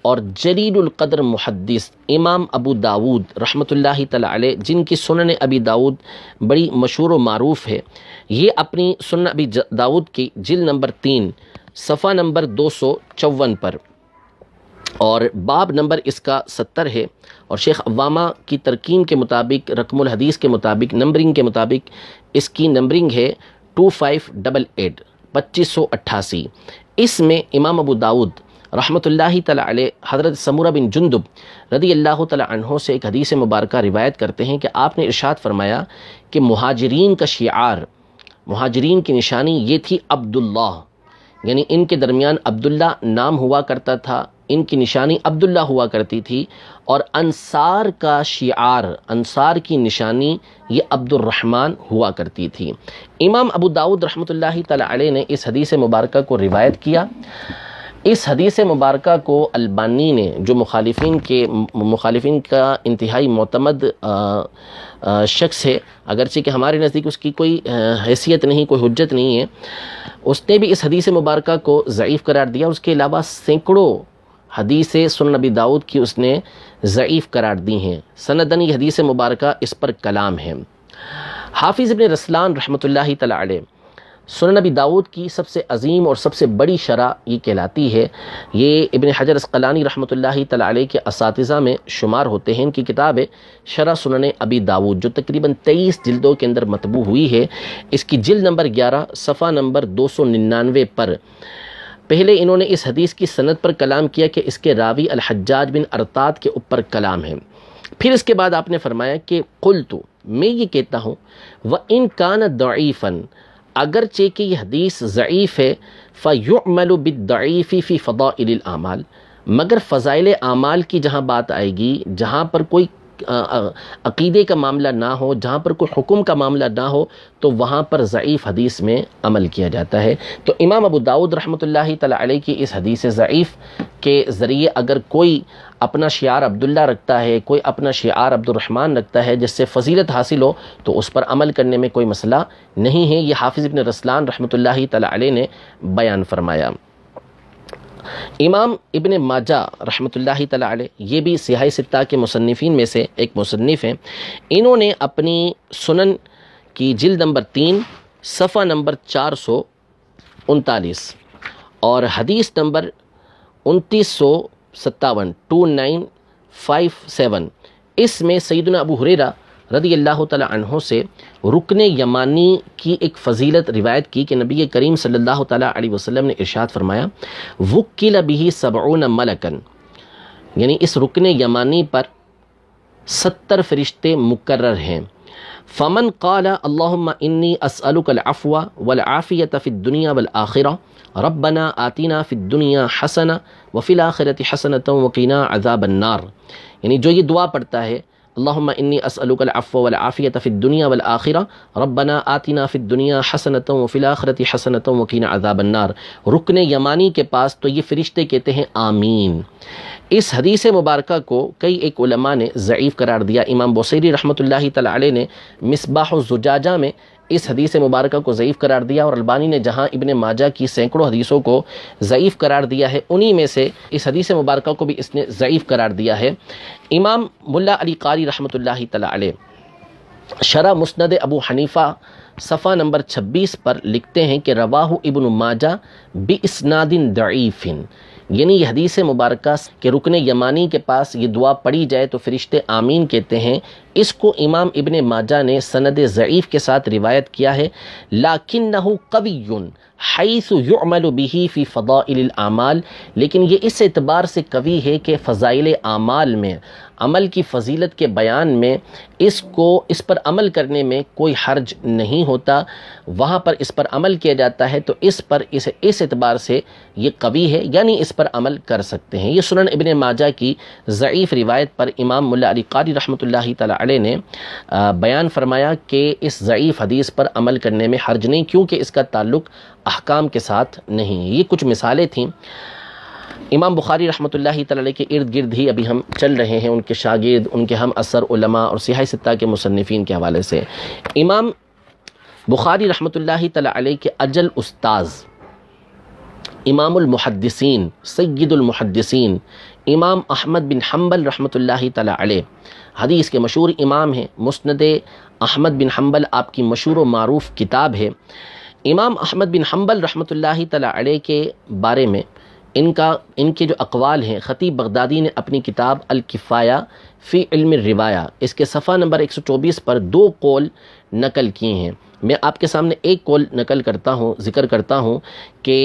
اور جلیل القدر محدث امام ابو داود رحمۃ اللہ تعالی علیہ، جن کی سنن ابی داود بڑی مشہور و معروف ہے، یہ اپنی سنن ابی داود کی جلد نمبر 3 صفحہ نمبر 254 پر اور باب نمبر اس کا 70 ہے، اور شیخ عوامہ کی ترقیم کے مطابق رقم الحدیث کے مطابق نمبرنگ کے مطابق اس کی نمبرنگ ہے 2588 2588۔ اس میں امام ابو داود رحمۃ اللہ تعالی علیہ حضرت سمورہ بن جندب رضی اللہ تعالی عنہ سے ایک حدیث مبارکہ روایت کرتے ہیں کہ آپ نے ارشاد فرمایا کہ مہاجرین کا شعار، مہاجرین کی نشانی یہ تھی عبداللہ، یعنی ان کے درمیان عبداللہ نام ہوا کرتا تھا، ان کی نشانی عبداللہ ہوا کرتی تھی، اور انصار کا شعار، انصار کی نشانی یہ عبد الرحمن ہوا کرتی تھی۔ امام ابو داود رحمۃ اللہ تعالی علیہ نے اس حدیث مبارکہ کو روایت کیا۔ اس حدیث مبارکہ کو البانی نے، جو مخالفین کا انتہائی معتمد شخص ہے، اگرچہ کہ ہمارے نزدیک اس کی کوئی حیثیت نہیں، کوئی حجت نہیں ہے، اس نے بھی اس حدیث مبارکہ کو ضعیف قرار دیا۔ اس کے علاوہ سینکڑوں حدیث سنن ابی داؤد کی اس نے ضعیف قرار دی ہیں، سندن یہ حدیث مبارکہ اس پر کلام ہے۔ حافظ ابن رسلان رحمۃ اللہ تعالی علیہ سنن ابی داؤد کی سب سے عظیم اور سب سے بڑی شرح یہ کہلاتی ہے، یہ ابن حجر اسقلانی رحمۃ اللہ تعالی علیہ کے اساتذہ میں شمار ہوتے ہیں۔ ان کی کتاب ہے شرح سنن ابی داؤد، جو تقریباً 23 جلدوں کے اندر مطبوع ہوئی ہے۔ اس کی جلد نمبر 11 صفحہ نمبر 299 پر پہلے انہوں نے اس حدیث کی سند پر کلام کیا کہ اس کے راوی الحجاج بن ارطاد کے اوپر کلام ہے۔ پھر اس کے بعد آپ نے فرمایا کہ قلت، میں یہ کہتا ہوں، وَإِن كَانَ ضَعِيفًا، اگرچہ کہ یہ حدیث ضعیف ہے، فَيُعْمَلُ بِالضَّعِيفِ فِي فَضَائِلِ الْأَعْمَالِ، مگر فضائل اعمال کی جہاں بات آئے گی، جہاں پر کوئی عقیدے کا معاملہ نہ ہو، جہاں پر کوئی حکم کا معاملہ نہ ہو، تو وہاں پر ضعیف حدیث میں عمل کیا جاتا ہے۔ تو امام ابو داؤد رحمۃ اللہ تعالی علیہ کی اس حدیث ضعیف کے ذریعے اگر کوئی اپنا شعار عبداللہ رکھتا ہے، کوئی اپنا شعار عبد الرحمن رکھتا ہے جس سے فضیلت حاصل ہو، تو اس پر عمل کرنے میں کوئی مسئلہ نہیں ہے۔ یہ حافظ ابن رسلان رحمۃ اللہ تعالی علیہ نے بیان فرمایا۔ امام ابن ماجہ رحمۃ اللہ تعالی علیہ، یہ بھی سیاہ ستہ کے مصنفین میں سے ایک مصنف ہیں، انہوں نے اپنی سنن کی جلد نمبر 3 صفحہ نمبر 439 اور حدیث نمبر 2957 2957 اس میں سیدنا ابو ہریرہ رضی اللہ تعالی عنہ سے رکن یمانی کی ایک فضیلت روایت کی کہ نبی کریم صلی اللہ تعالی علیہ وسلم نے ارشاد فرمایا، وکل بہ 70 ملکن، یعنی اس رکن یمانی پر 70 فرشتے مقرر ہیں۔ فمن قال اللہم انی اسألک العفو والعافیۃ فی الدنیا والآخرہ ربنا آتنا فی الدنیا حسنہ وفی الآخرۃ حسنۃ وقنا عذاب النار، یعنی جو یہ دعا پڑھتا ہے اللہم انی اسألک العفو والعافیۃ فی الدنیا والآخرہ ربنا آتنا فی الدنیا حسنۃ وفی الآخرۃ حسنۃ وقنا عذاب النار، رکن یمانی کے پاس تو یہ فرشتے کہتے ہیں آمین۔ اس حدیث مبارکہ کو کئی ایک علماء نے ضعیف قرار دیا۔ امام بوصیری رحمۃ اللہ تعالی علیہ نے مصباح الزجاجہ میں اس حدیث مبارکہ کو ضعیف قرار دیا، اور البانی نے جہاں ابن ماجہ کی سینکڑوں حدیثوں کو ضعیف قرار دیا ہے، انہی میں سے اس حدیث مبارکہ کو بھی اس نے ضعیف قرار دیا ہے۔ امام ملا علی قاری رحمۃ اللہ تعالی علیہ شرح مسند ابو حنیفہ صفحہ نمبر 26 پر لکھتے ہیں کہ رواہ ابن ماجہ باسناد ضعیف، یعنی یہ حدیث مبارکہ کہ رکن یمانی کے پاس یہ دعا پڑھی جائے تو فرشتے آمین کہتے ہیں، اس کو امام ابن ماجہ نے سند ضعیف کے ساتھ روایت کیا ہے، لکنہ قوی حیث یعمل بہ فی فضائل الاعمال، لیکن یہ اس اعتبار سے قوی ہے کہ فضائل اعمال میں، عمل کی فضیلت کے بیان میں اس پر عمل کرنے میں کوئی حرج نہیں ہوتا، وہاں پر اس پر عمل کیا جاتا ہے، تو اس اعتبار سے یہ قوی ہے، یعنی اس پر عمل کر سکتے ہیں۔ یہ سنن ابن ماجہ کی ضعیف روایت پر امام ملا علی قاری رحمۃ اللہ تعالی علیہ نے بیان فرمایا کہ اس ضعیف حدیث پر عمل کرنے میں حرج نہیں، کیونکہ اس کا تعلق احکام کے ساتھ نہیں۔ یہ کچھ مثالیں تھیں۔ امام بخاری رحمۃ اللہ تعالی علیہ کے ارد گرد ہی ابھی ہم چل رہے ہیں، ان کے شاگرد، ان کے ہم اثر علماء اور صحیح ستہ کے مصنفین کے حوالے سے۔ امام بخاری رحمۃ اللہ تعالی علیہ کے اجل استاذ، امام المحدثین، سید المحدثین، امام احمد بن حنبل رحمۃ اللہ تعالی علیہ، حدیث کے مشہور امام ہیں، مسند احمد بن حنبل آپ کی مشہور و معروف کتاب ہے۔ امام احمد بن حنبل رحمۃ اللہ تعالی علیہ کے بارے میں ان کے جو اقوال ہیں، خطیب بغدادی نے اپنی کتاب الکفایہ فی علم الروایہ، اس کے صفحہ نمبر 124 پر 2 قول نقل کیے ہیں۔ میں آپ کے سامنے ایک قول نقل کرتا ہوں، ذکر کرتا ہوں کہ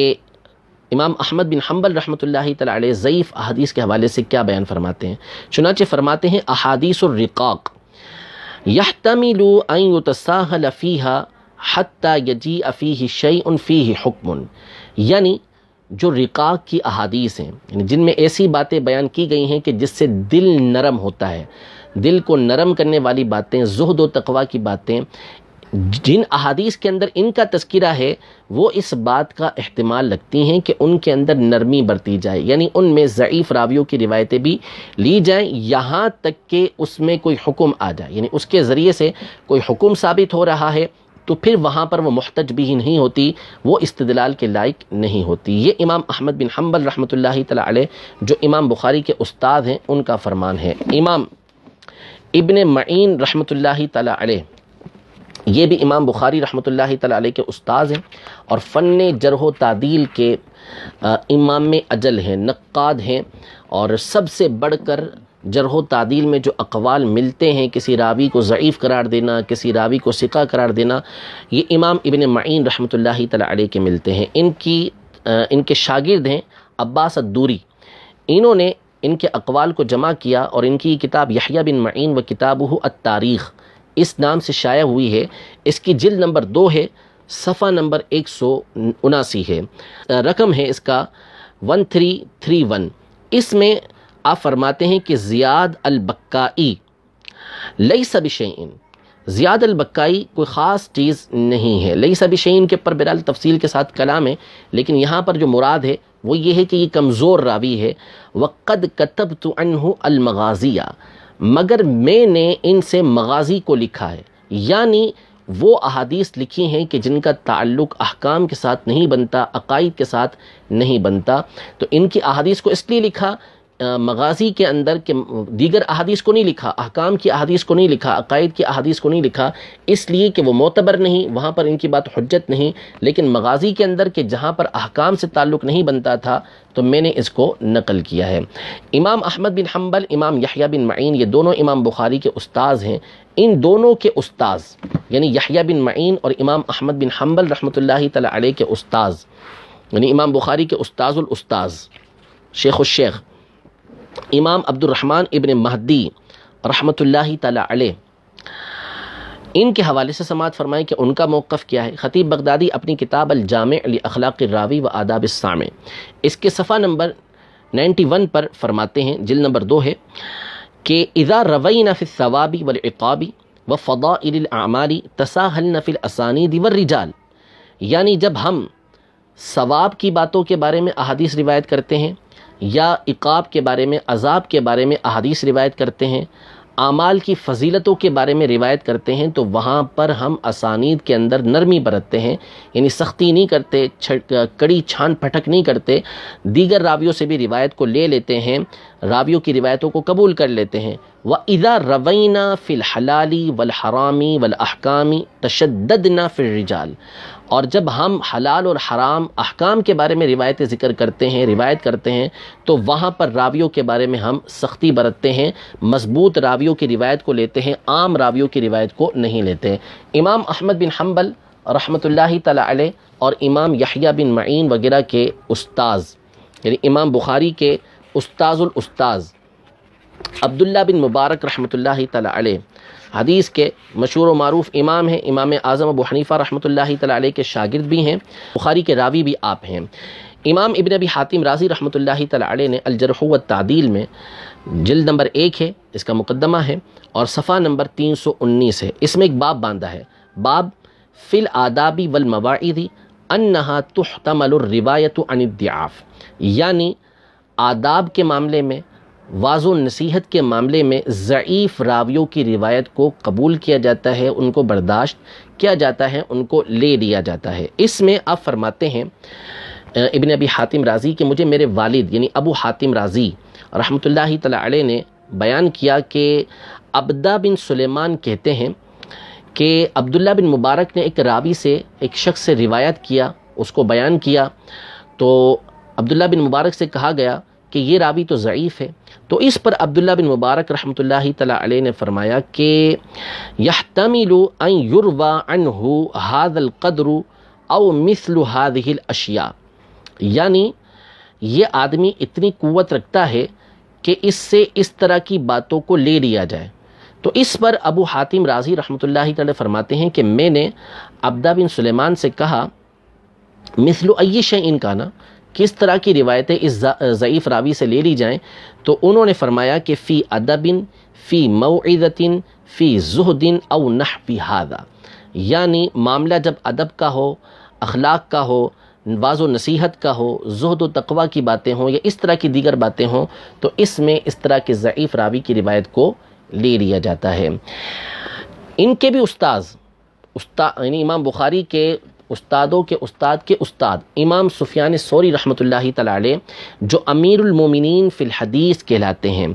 امام احمد بن حنبل رحمۃ اللہ تعالی علیہ ضعیف احادیث کے حوالے سے کیا بیان فرماتے ہیں۔ چنانچہ فرماتے ہیں احادیث الرقاق یحتمل ان یتساہل فیہا حتی یجیء فیہ شیء فیہ حکم، یعنی جو رقاق کی احادیث ہیں، یعنی جن میں ایسی باتیں بیان کی گئی ہیں کہ جس سے دل نرم ہوتا ہے، دل کو نرم کرنے والی باتیں، زہد و تقوی کی باتیں، جن احادیث کے اندر ان کا تذکرہ ہے وہ اس بات کا احتمال رکھتی ہیں کہ ان کے اندر نرمی برتی جائے، یعنی ان میں ضعیف راویوں کی روایتیں بھی لی جائیں، یہاں تک کہ اس میں کوئی حکم آ جائے، یعنی اس کے ذریعے سے کوئی حکم ثابت ہو رہا ہے تو پھر وہاں پر وہ محتج بھی نہیں ہوتی، وہ استدلال کے لائق نہیں ہوتی۔ یہ امام احمد بن حنبل رحمۃ اللہ تعالی علیہ جو امام بخاری کے استاد ہیں ان کا فرمان ہے۔ امام ابن معین رحمۃ اللہ تعالی علیہ، یہ بھی امام بخاری رحمۃ اللہ تعالی علیہ کے استاذ ہیں اور فن جرح و تعدیل کے امام اجل ہیں، نقاد ہیں، اور سب سے بڑھ کر جرح و تعدیل میں جو اقوال ملتے ہیں، کسی راوی کو ضعیف قرار دینا، کسی راوی کو ثقہ قرار دینا، یہ امام ابن معین رحمۃ اللہ تعالی علیہ کے ملتے ہیں۔ ان کے شاگرد ہیں عباس الدوری، انہوں نے ان کے اقوال کو جمع کیا اور ان کی کتاب یحییٰ بن معین و کتابہ التاریخ اس نام سے شائع ہوئی ہے۔ اس کی جلد نمبر 2 ہے، صفحہ نمبر 179 ہے، رقم ہے اس کا 1331۔ اس میں آپ فرماتے ہیں کہ زیاد البکائی لیس بشیء، زیاد البکائی کوئی خاص چیز نہیں ہے، لیس بشیء کے پر بہرحال تفصیل کے ساتھ کلام ہے، لیکن یہاں پر جو مراد ہے وہ یہ ہے کہ یہ کمزور راوی ہے۔ وقد کتبت عنہ المغازیہ، مگر میں نے ان سے مغازی کو لکھا ہے، یعنی وہ احادیث لکھی ہیں کہ جن کا تعلق احکام کے ساتھ نہیں بنتا، عقائد کے ساتھ نہیں بنتا، تو ان کی احادیث کو اس لیے لکھا مغازی کے اندر کہ دیگر احادیث کو نہیں لکھا، احکام کی احادیث کو نہیں لکھا، عقائد کی احادیث کو نہیں لکھا، اس لیے کہ وہ معتبر نہیں، وہاں پر ان کی بات حجت نہیں، لیکن مغازی کے اندر کہ جہاں پر احکام سے تعلق نہیں بنتا تھا تو میں نے اس کو نقل کیا ہے۔ امام احمد بن حنبل، امام یحییٰ بن معین، یہ دونوں امام بخاری کے استاذ ہیں۔ ان دونوں کے استاذ یعنی یحییٰ بن معین اور امام احمد بن حنبل رحمۃ اللہ تعالی علیہ کے استاذ، یعنی امام بخاری کے استاذ الاستاذ شیخ الشیخ امام عبد الرحمن ابن مہدی رحمۃ اللہ تعالی علیہ، ان کے حوالے سے سماعت فرمائیں کہ ان کا موقف کیا ہے۔ خطیب بغدادی اپنی کتاب الجامع لاخلاق الراوی و آداب السامع، اس کے صفحہ نمبر 91 پر فرماتے ہیں، جلد نمبر 2 ہے، کہ اذا روینا فی الثواب والعقاب وفضائل الاعمال تساہلن فی الاسانید والرجال، یعنی جب ہم ثواب کی باتوں کے بارے میں احادیث روایت کرتے ہیں یا عقاب کے بارے میں، عذاب کے بارے میں احادیث روایت کرتے ہیں، اعمال کی فضیلتوں کے بارے میں روایت کرتے ہیں، تو وہاں پر ہم اسانید کے اندر نرمی برتتے ہیں، یعنی سختی نہیں کرتے، کڑی چھان پھٹک نہیں کرتے، دیگر راویوں سے بھی روایت کو لے لیتے ہیں، راویوں کی روایتوں کو قبول کر لیتے ہیں، وَإِذَا رَوَيْنَا فِي الْحَلَالِ وَالْحَرَامِ وَالْأَحْكَامِ تَشَدَّدْنَا فِي الرِّجَالِ، اور جب ہم حلال اور حرام احکام کے بارے میں روایت کرتے ہیں تو وہاں پر راویوں کے بارے میں ہم سختی برتتے ہیں، مضبوط راویوں کی روایت کو لیتے ہیں، عام راویوں کی روایت کو نہیں لیتے۔ امام احمد بن حنبل رحمۃ اللہ تعالی علیہ اور امام یحییٰ بن معین وغیرہ کے استاذ، یعنی امام بخاری کے استاذ الاستاذ عبداللہ بن مبارک رحمۃ اللہ تعالی علیہ حدیث کے مشہور و معروف امام ہیں، امام اعظم ابو حنیفہ رحمۃ اللہ تعالی علیہ کے شاگرد بھی ہیں، بخاری کے راوی بھی آپ ہیں۔ امام ابن ابی حاتم رازی رحمۃ اللہ تعالی علیہ نے الجرح والتعدیل میں جلد نمبر 1 ہے، اس کا مقدمہ ہے اور صفحہ نمبر 319 ہے، اس میں ایک باب باندھا ہے، باب فی الآداب والمواعظ انہا تحتمل الروایت عن الضعاف، یعنی آداب کے معاملے میں، واعظ و نصیحت کے معاملے میں ضعیف راویوں کی روایت کو قبول کیا جاتا ہے، ان کو برداشت کیا جاتا ہے، ان کو لے لیا جاتا ہے۔ اس میں آپ فرماتے ہیں ابن ابی حاتم رازی کہ مجھے میرے والد یعنی ابو حاتم رازی رحمۃ اللہ تعالی علیہ نے بیان کیا کہ عبدہ بن سلیمان کہتے ہیں کہ عبداللہ بن مبارک نے ایک راوی سے، ایک شخص سے روایت کیا، اس کو بیان کیا، تو عبداللہ بن مبارک سے کہا گیا کہ یہ راوی تو ضعیف ہے، تو اس پر عبداللہ بن مبارک رحمۃ اللہ تعالی علیہ نے فرمایا کہ یحتمل ان یروى عنہ ھذا القدر او مثل هذه الاشیاء، یعنی یہ آدمی اتنی قوت رکھتا ہے کہ اس سے اس طرح کی باتوں کو لے لیا جائے۔ تو اس پر ابو حاتم رازی رحمۃ اللہ تعالی فرماتے ہیں کہ میں نے عبدہ بن سلیمان سے کہا مثل ای شیء کانا، کس طرح کی روایتیں اس ضعیف راوی سے لے لی جائیں، تو انہوں نے فرمایا کہ فی ادب، فی موعظۃ، فی زہد او نحو ھذا، یعنی معاملہ جب ادب کا ہو، اخلاق کا ہو، واعظ و نصیحت کا ہو، زہد و تقوی کی باتیں ہوں یا اس طرح کی دیگر باتیں ہوں، تو اس میں اس طرح کے ضعیف راوی کی روایت کو لے لیا جاتا ہے۔ ان کے بھی استاذ یعنی امام بخاری کے استادوں کے استاد کے استاد امام سفیان ثوری رحمۃ اللہ تعالی علیہ، جو امیر المومنین فی الحدیث کہلاتے ہیں،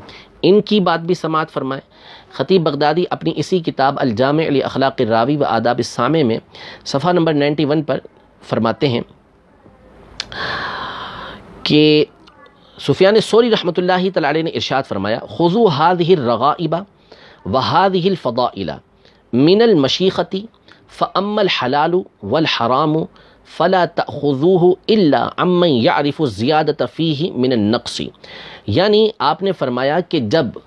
ان کی بات بھی سماعت فرمائیں۔ خطیب بغدادی اپنی اسی کتاب الجامع لاخلاق الراوی و آداب السامع میں صفحہ نمبر 91 پر فرماتے ہیں کہ سفیان ثوری رحمۃ اللہ تعالی علیہ نے ارشاد فرمایا خذوا هذه الرغائب وهذه الفضائل من المشیخۃ فأما الحلال والحرام فلا تأخذوه الا عمن يعرف الزیادة فیہ من النقص، یعنی آپ نے فرمایا کہ جب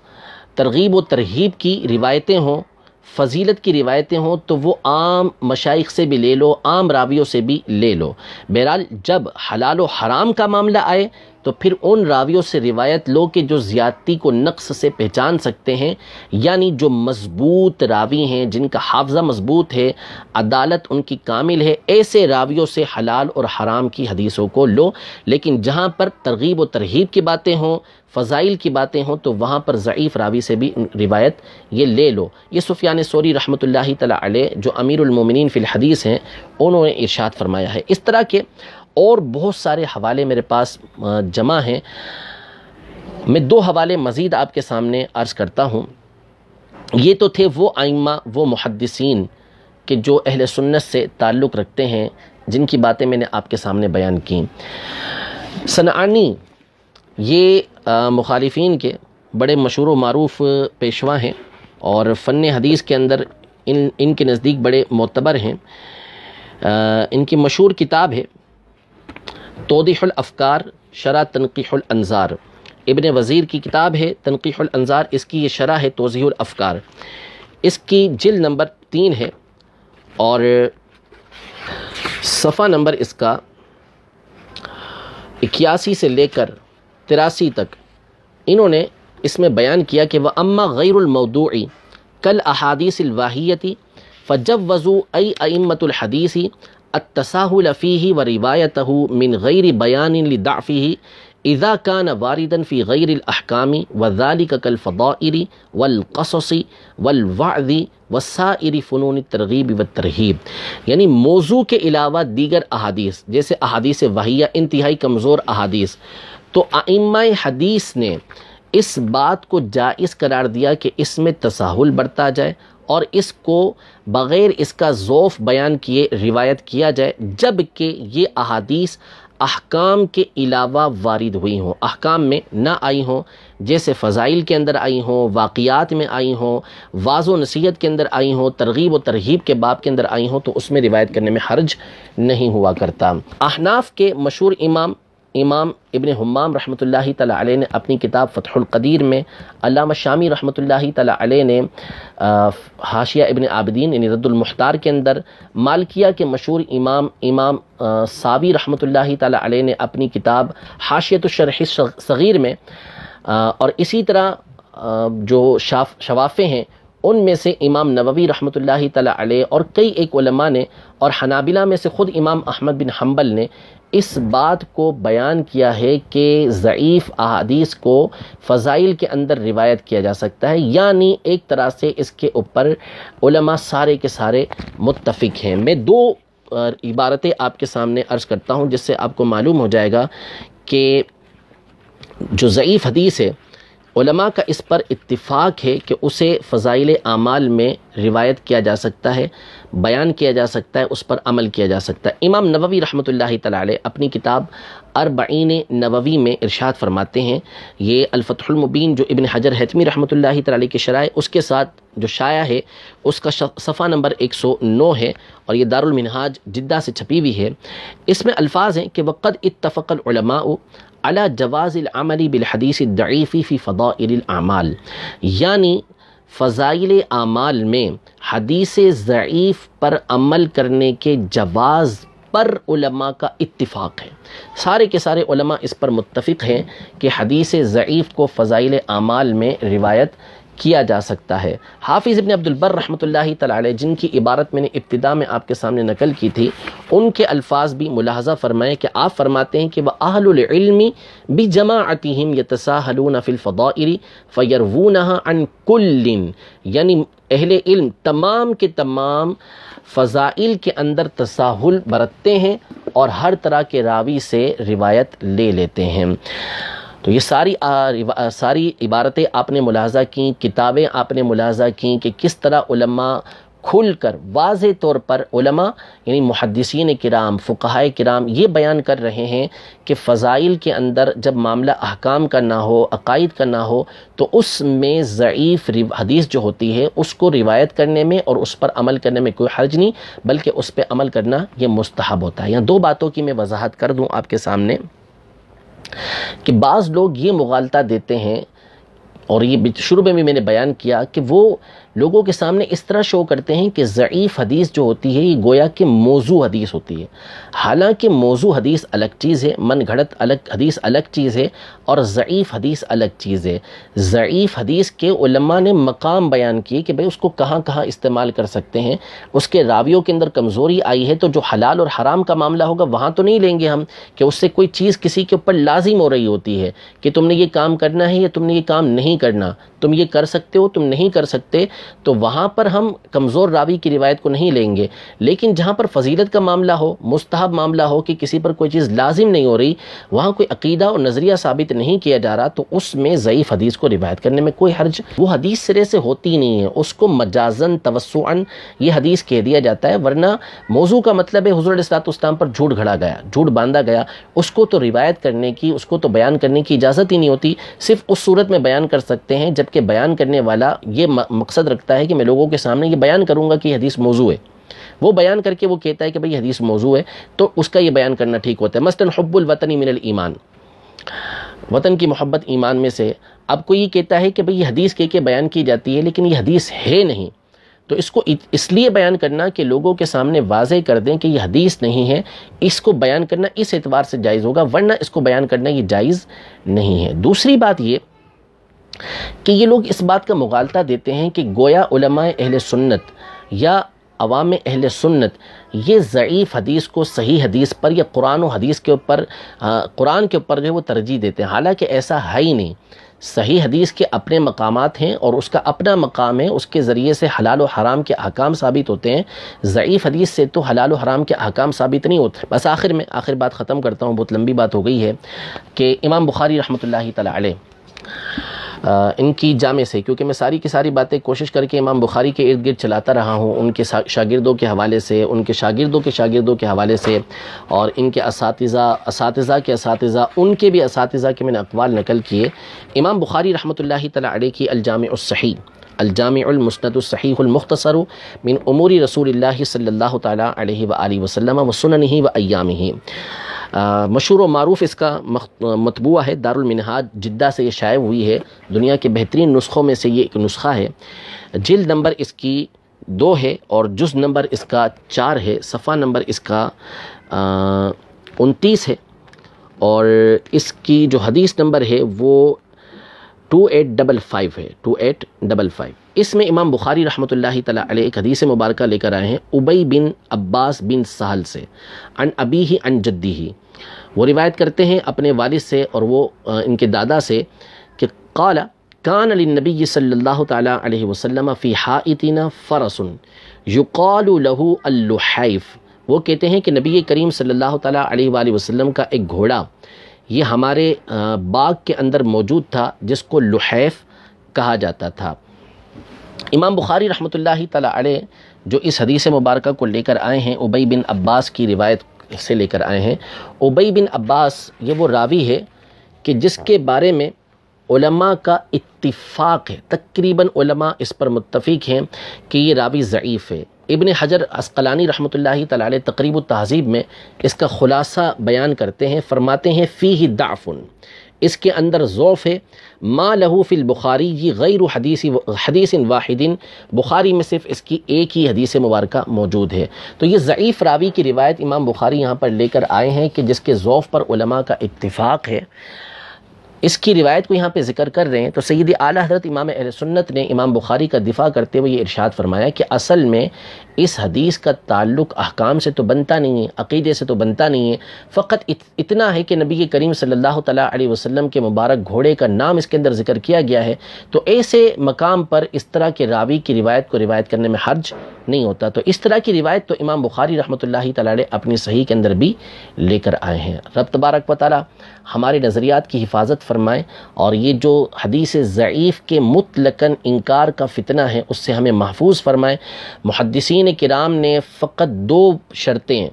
ترغیب و ترہیب کی روایتیں ہوں، فضیلت کی روایتیں ہوں، تو وہ عام مشائخ سے بھی لے لو، عام راویوں سے بھی لے لو۔ بہرحال جب حلال و حرام کا معاملہ آئے تو پھر ان راویوں سے روایت لو کہ جو زیادتی کو نقص سے پہچان سکتے ہیں، یعنی جو مضبوط راوی ہیں، جن کا حافظہ مضبوط ہے، عدالت ان کی کامل ہے، ایسے راویوں سے حلال اور حرام کی حدیثوں کو لو۔ لیکن جہاں پر ترغیب و ترہیب کی باتیں ہوں، فضائل کی باتیں ہوں، تو وہاں پر ضعیف راوی سے بھی روایت یہ لے لو۔ یہ سفیان ثوری رحمۃ اللہ تعالی علیہ جو امیر المومنین فی الحدیث ہیں، انہوں نے ارشاد فرمایا ہے۔ اس طرح کے اور بہت سارے حوالے میرے پاس جمع ہیں، میں 2 حوالے مزید آپ کے سامنے عرض کرتا ہوں۔ یہ تو تھے وہ ائمہ، وہ محدثین کہ جو اہل سنت سے تعلق رکھتے ہیں، جن کی باتیں میں نے آپ کے سامنے بیان کی۔ صنعانی یہ مخالفین کے بڑے مشہور و معروف پیشوا ہیں اور فن حدیث کے اندر ان کے نزدیک بڑے معتبر ہیں۔ ان کی مشہور کتاب ہے توضیح الافکار شرح تنقیح الانظار، ابن وزیر کی کتاب ہے تنقیح الانظار، اس کی یہ شرح ہے توضیح الافکار، اس کی جلد نمبر 3 ہے اور صفحہ نمبر اس کا 81 سے لے کر 83 تک انہوں نے اس میں بیان کیا کہ وَأَمَّا غَيْرُ الْمَوْضُوعِ كَالْأَحَادِيثِ الْوَاهِيَّةِ فَجَوَّزُوا أَيْ أَئِمَّةُ الْحَدِيثِ التساهل فيه وروايته من غير بيان لضعفه إذا كان واردا في غير الأحكام وذلك كالفضائل والقصص والوعظ وسائر فنون الترغیب والترہیب، یعنی موضوع کے علاوہ دیگر احادیث جیسے احادیث وحیہ، انتہائی کمزور احادیث، تو ائمہ حدیث نے اس بات کو جائز قرار دیا کہ اس میں تساہل برتا جائے اور اس کو بغیر اس کا ضعف بیان کیے روایت کیا جائے، جبکہ یہ احادیث احکام کے علاوہ وارد ہوئی ہوں، احکام میں نہ آئی ہوں، جیسے فضائل کے اندر آئی ہوں، واقعات میں آئی ہوں، واعظ و نصیحت کے اندر آئی ہوں، ترغیب و ترہیب کے باب کے اندر آئی ہوں، تو اس میں روایت کرنے میں حرج نہیں ہوا کرتا۔ احناف کے مشہور امام ابن حمام رحمۃ اللہ تعالیٰ علیہ نے اپنی کتاب فتح القدیر میں، علامہ شامی رحمۃ اللہ تعالیٰ علیہ نے حاشیہ ابن عابدین یعنی رد المحتار کے اندر، مالکیہ کے مشہور امام ساوی رحمۃ اللہ تعالیٰ علیہ نے اپنی کتاب حاشیۃ الشرح صغیر میں، اور اسی طرح جو شوافع ہیں ان میں سے امام نووی رحمۃ اللہ تعالیٰ علیہ اور کئی ایک علماء نے، اور حنابلہ میں سے خود امام احمد بن حنبل نے اس بات کو بیان کیا ہے کہ ضعیف احادیث کو فضائل کے اندر روایت کیا جا سکتا ہے، یعنی ایک طرح سے اس کے اوپر علماء سارے کے سارے متفق ہیں۔ میں دو عبارتیں آپ کے سامنے عرض کرتا ہوں جس سے آپ کو معلوم ہو جائے گا کہ جو ضعیف حدیث ہے علماء کا اس پر اتفاق ہے کہ اسے فضائل اعمال میں روایت کیا جا سکتا ہے، بیان کیا جا سکتا ہے، اس پر عمل کیا جا سکتا ہے۔ امام نووی رحمۃ اللہ تعالی علیہ اپنی کتاب اربعین نووی میں ارشاد فرماتے ہیں، یہ الفتح المبین جو ابن حجر حتمی رحمۃ اللہ تعالی علیہ کی شرح اس کے ساتھ جو شائع ہے اس کا صفحہ نمبر 109 ہے، اور یہ دارالمنہاج جدہ سے چھپی ہوئی ہے۔ اس میں الفاظ ہیں کہ وقد اتفق العلماء علی جواز العمل بالحدیث الضعیف فی فضائل الاعمال، یعنی فضائل اعمال میں حدیث ضعیف پر عمل کرنے کے جواز پر علماء کا اتفاق ہے، سارے کے سارے علماء اس پر متفق ہیں کہ حدیث ضعیف کو فضائل اعمال میں روایت کیا جا سکتا ہے۔ حافظ ابن عبد البر رحمۃ اللہ تعالی علیہ جن کی عبارت میں نے ابتدا میں آپ کے سامنے نقل کی تھی، ان کے الفاظ بھی ملاحظہ فرمائیں کہ آپ فرماتے ہیں کہ وَأَهْلُ الْعِلْمِ بِجَمَاعَتِهِمْ يَتَسَاهَلُونَ فِي الْفَضَائِلِ فَيَرْوُونَهَا عَنْ كُلٍّ، یعنی اہل علم تمام کے تمام فضائل کے اندر تساہل برتتے ہیں اور ہر طرح کے راوی سے روایت لے لیتے ہیں۔ تو یہ ساری عبارتیں آپ نے ملاحظہ کیں، کتابیں آپ نے ملاحظہ کیں کہ کس طرح علماء کھل کر واضح طور پر علماء یعنی محدثین کرام، فقہائے کرام یہ بیان کر رہے ہیں کہ فضائل کے اندر جب معاملہ احکام کا نہ ہو، عقائد کا نہ ہو، تو اس میں ضعیف حدیث جو ہوتی ہے اس کو روایت کرنے میں اور اس پر عمل کرنے میں کوئی حرج نہیں، بلکہ اس پہ عمل کرنا یہ مستحب ہوتا ہے۔ یہاں دو باتوں کی میں وضاحت کر دوں آپ کے سامنے کہ بعض لوگ یہ مغالطہ دیتے ہیں، اور یہ شروع میں بھی میں نے بیان کیا کہ وہ لوگوں کے سامنے اس طرح شو کرتے ہیں کہ ضعیف حدیث جو ہوتی ہے یہ گویا کہ موضوع حدیث ہوتی ہے، حالانکہ موضوع حدیث الگ چیز ہے، من گھڑت حدیث الگ چیز ہے، اور ضعیف حدیث الگ چیز ہے۔ ضعیف حدیث کے علماء نے مقام بیان کیے کہ بھئی اس کو کہاں کہاں استعمال کر سکتے ہیں، اس کے راویوں کے اندر کمزوری آئی ہے تو جو حلال اور حرام کا معاملہ ہوگا وہاں تو نہیں لیں گے ہم کہ اس سے کوئی چیز کسی کے اوپر لازم ہو رہی ہوتی ہے کہ تم نے یہ کام کرنا ہے یا تم نے یہ کام نہیں کرنا، تم یہ کر سکتے ہو تم نہیں کر سکتے، تو وہاں پر ہم کمزور راوی کی روایت کو نہیں لیں گے۔ لیکن جہاں پر فضیلت کا معاملہ ہو، مستحب معاملہ ہو کہ کسی پر کوئی چیز لازم نہیں ہو رہی، وہاں کوئی عقیدہ اور نظریہ ثابت نہیں کیا جا رہا، تو اس میں ضعیف حدیث کو روایت کرنے میں کوئی حرج، وہ حدیث سرے سے ہوتی نہیں ہے، اس کو مجازن توسعاً یہ حدیث کہہ دیا جاتا ہے، ورنہ موضوع کا مطلب ہے حضور علیہ السلام پر جھوٹ گھڑا گیا، جھوٹ باندھا گیا، اس کو تو روایت کرنے کی، اس کو تو بیان کرنے کی اجازت ہی نہیں ہوتی، صرف اس صورت میں بیان کر سکتے ہیں جبکہ بیان کرنے والا یہ مقصد رکھتا ہے کہ میں لوگوں کے سامنے یہ بیان کروں گا کہ یہ حدیث موضوع ہے، وہ بیان کر کے وہ کہتا ہے کہ بھئی حدیث موضوع ہے، تو اس کا یہ بیان کرنا ٹھیک ہوتا ہے۔ مثلا حب الوطن من الایمان، وطن کی محبت ایمان میں سے، اب کوئی یہ کہتا ہے کہ بھئی یہ حدیث کہہ کے بیان کی جاتی ہے لیکن یہ حدیث ہے نہیں، تو اس کو اس لیے بیان کرنا کہ لوگوں کے سامنے واضح کر دیں کہ یہ حدیث نہیں ہے، اس کو بیان کرنا اس اعتبار سے جائز ہوگا، ورنہ اس کو بیان کرنا یہ جائز نہیں ہے۔ دوسری بات یہ کہ یہ لوگ اس بات کا مغالطہ دیتے ہیں کہ گویا علماء اہل سنت یا عوام اہل سنت یہ ضعیف حدیث کو صحیح حدیث پر یا قرآن و حدیث کے اوپر قرآن کے اوپر جو ہے وہ ترجیح دیتے ہیں، حالانکہ ایسا ہے ہی نہیں۔ صحیح حدیث کے اپنے مقامات ہیں اور اس کا اپنا مقام ہے، اس کے ذریعے سے حلال و حرام کے احکام ثابت ہوتے ہیں، ضعیف حدیث سے تو حلال و حرام کے احکام ثابت نہیں ہوتے۔ بس آخر بات ختم کرتا ہوں، بہت لمبی بات ہو گئی ہے، کہ امام بخاری رحمۃ اللہ تعالی علیہ ان کی جامع سے، کیونکہ میں ساری کی ساری باتیں کوشش کر کے امام بخاری کے ارد گرد چلاتا رہا ہوں، ان کے شاگردوں کے حوالے سے، ان کے شاگردوں کے حوالے سے، اور ان کے اساتذہ کے اساتذہ، ان کے بھی اساتذہ کے میں نے اقوال نقل کیے۔ امام بخاری رحمۃ اللہ تعالی علیہ کی الجامع الصحیح، الجامع المسند الصحیح المختصر من امور رسول اللہ صلی اللہ تعالی علیہ وآلہ وسلم وسننہ وایامہ، مشہور و معروف اس کا مطبوعہ ہے، دارالمنہاج جدہ سے یہ شائع ہوئی ہے، دنیا کے بہترین نسخوں میں سے یہ ایک نسخہ ہے۔ جلد نمبر اس کی 2 ہے اور جز نمبر اس کا 4 ہے، صفحہ نمبر اس کا 29 ہے، اور اس کی جو حدیث نمبر ہے وہ 2855 ہے، 2855۔ اس میں امام بخاری رحمۃ اللہ تعالی علیہ ایک حدیث مبارکہ لے کر آئے ہیں ابی بن عباس بن سہل سے، عن ابیہ عن جدہ، وہ روایت کرتے ہیں اپنے والد سے اور وہ ان کے دادا سے کہ قال کان للنبی صلی اللہ تعالی علیہ وسلم فی حائطنا فرس یقال له اللحیف، وہ کہتے ہیں کہ نبی کریم صلی اللہ تعالی علیہ وآلہ وسلم کا ایک گھوڑا یہ ہمارے باغ کے اندر موجود تھا جس کو لحیف کہا جاتا تھا۔ امام بخاری رحمۃ اللہ تعالی علیہ جو اس حدیث مبارکہ کو لے کر آئے ہیں ابی بن عباس کی روایت سے لے کر آئے ہیں۔ ابی بن عباس یہ وہ راوی ہے کہ جس کے بارے میں علماء کا اتفاق ہے، تقریباً علماء اس پر متفق ہیں کہ یہ راوی ضعیف ہے۔ ابن حجر عسقلانی رحمۃ اللہ تعالی علیہ تقریب التہذیب میں اس کا خلاصہ بیان کرتے ہیں، فرماتے ہیں فیہ ضعف، اس کے اندر ضعف ہے، ما لہ فی البخاری یہ غیر حدیث واحد، بخاری میں صرف اس کی ایک ہی حدیث مبارکہ موجود ہے۔ تو یہ ضعیف راوی کی روایت امام بخاری یہاں پر لے کر آئے ہیں کہ جس کے ضعف پر علماء کا اتفاق ہے، اس کی روایت کو یہاں پہ ذکر کر رہے ہیں۔ تو سید اعلیٰ حضرت امام اہل سنت نے امام بخاری کا دفاع کرتے ہوئے یہ ارشاد فرمایا کہ اصل میں اس حدیث کا تعلق احکام سے تو بنتا نہیں ہے، عقیدے سے تو بنتا نہیں ہے، فقط اتنا ہے کہ نبی کریم صلی اللہ تعالیٰ علیہ وسلم کے مبارک گھوڑے کا نام اس کے اندر ذکر کیا گیا ہے، تو ایسے مقام پر اس طرح کے راوی کی روایت کو روایت کرنے میں حرج نہیں ہوتا۔ تو اس طرح کی روایت تو امام بخاری رحمۃ اللہ تعالیٰ علیہ اپنی صحیح کے اندر بھی لے کر آئے ہیں۔ رب تبارک و تعالیٰ ہمارے نظریات کی حفاظت فرمائے، اور یہ جو حدیث ضعیف کے مطلقاً انکار کا فتنہ ہے اس سے ہمیں محفوظ فرمائے۔ محدثین کرام نے فقط 2 شرطیں،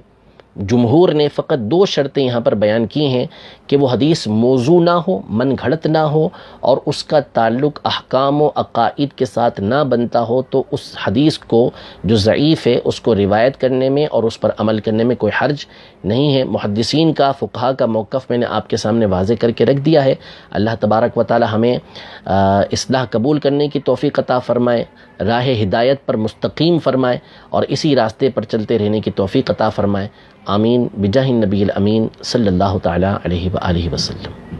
جمہور نے فقط 2 شرطیں یہاں پر بیان کی ہیں کہ وہ حدیث موضوع نہ ہو، من گھڑت نہ ہو، اور اس کا تعلق احکام و عقائد کے ساتھ نہ بنتا ہو، تو اس حدیث کو جو ضعیف ہے اس کو روایت کرنے میں اور اس پر عمل کرنے میں کوئی حرج نہیں ہے۔ محدثین کا، فقہا کا موقف میں نے آپ کے سامنے واضح کر کے رکھ دیا ہے۔ اللہ تبارک و تعالی ہمیں اصلاح قبول کرنے کی توفیق عطا فرمائے، راہ ہدایت پر مستقیم فرمائے، اور اسی راستے پر چلتے رہنے کی توفیق عطا فرمائے۔ آمین بجاہ النبی الامین صلی اللہ تعالی علیہ وآلہ وسلم۔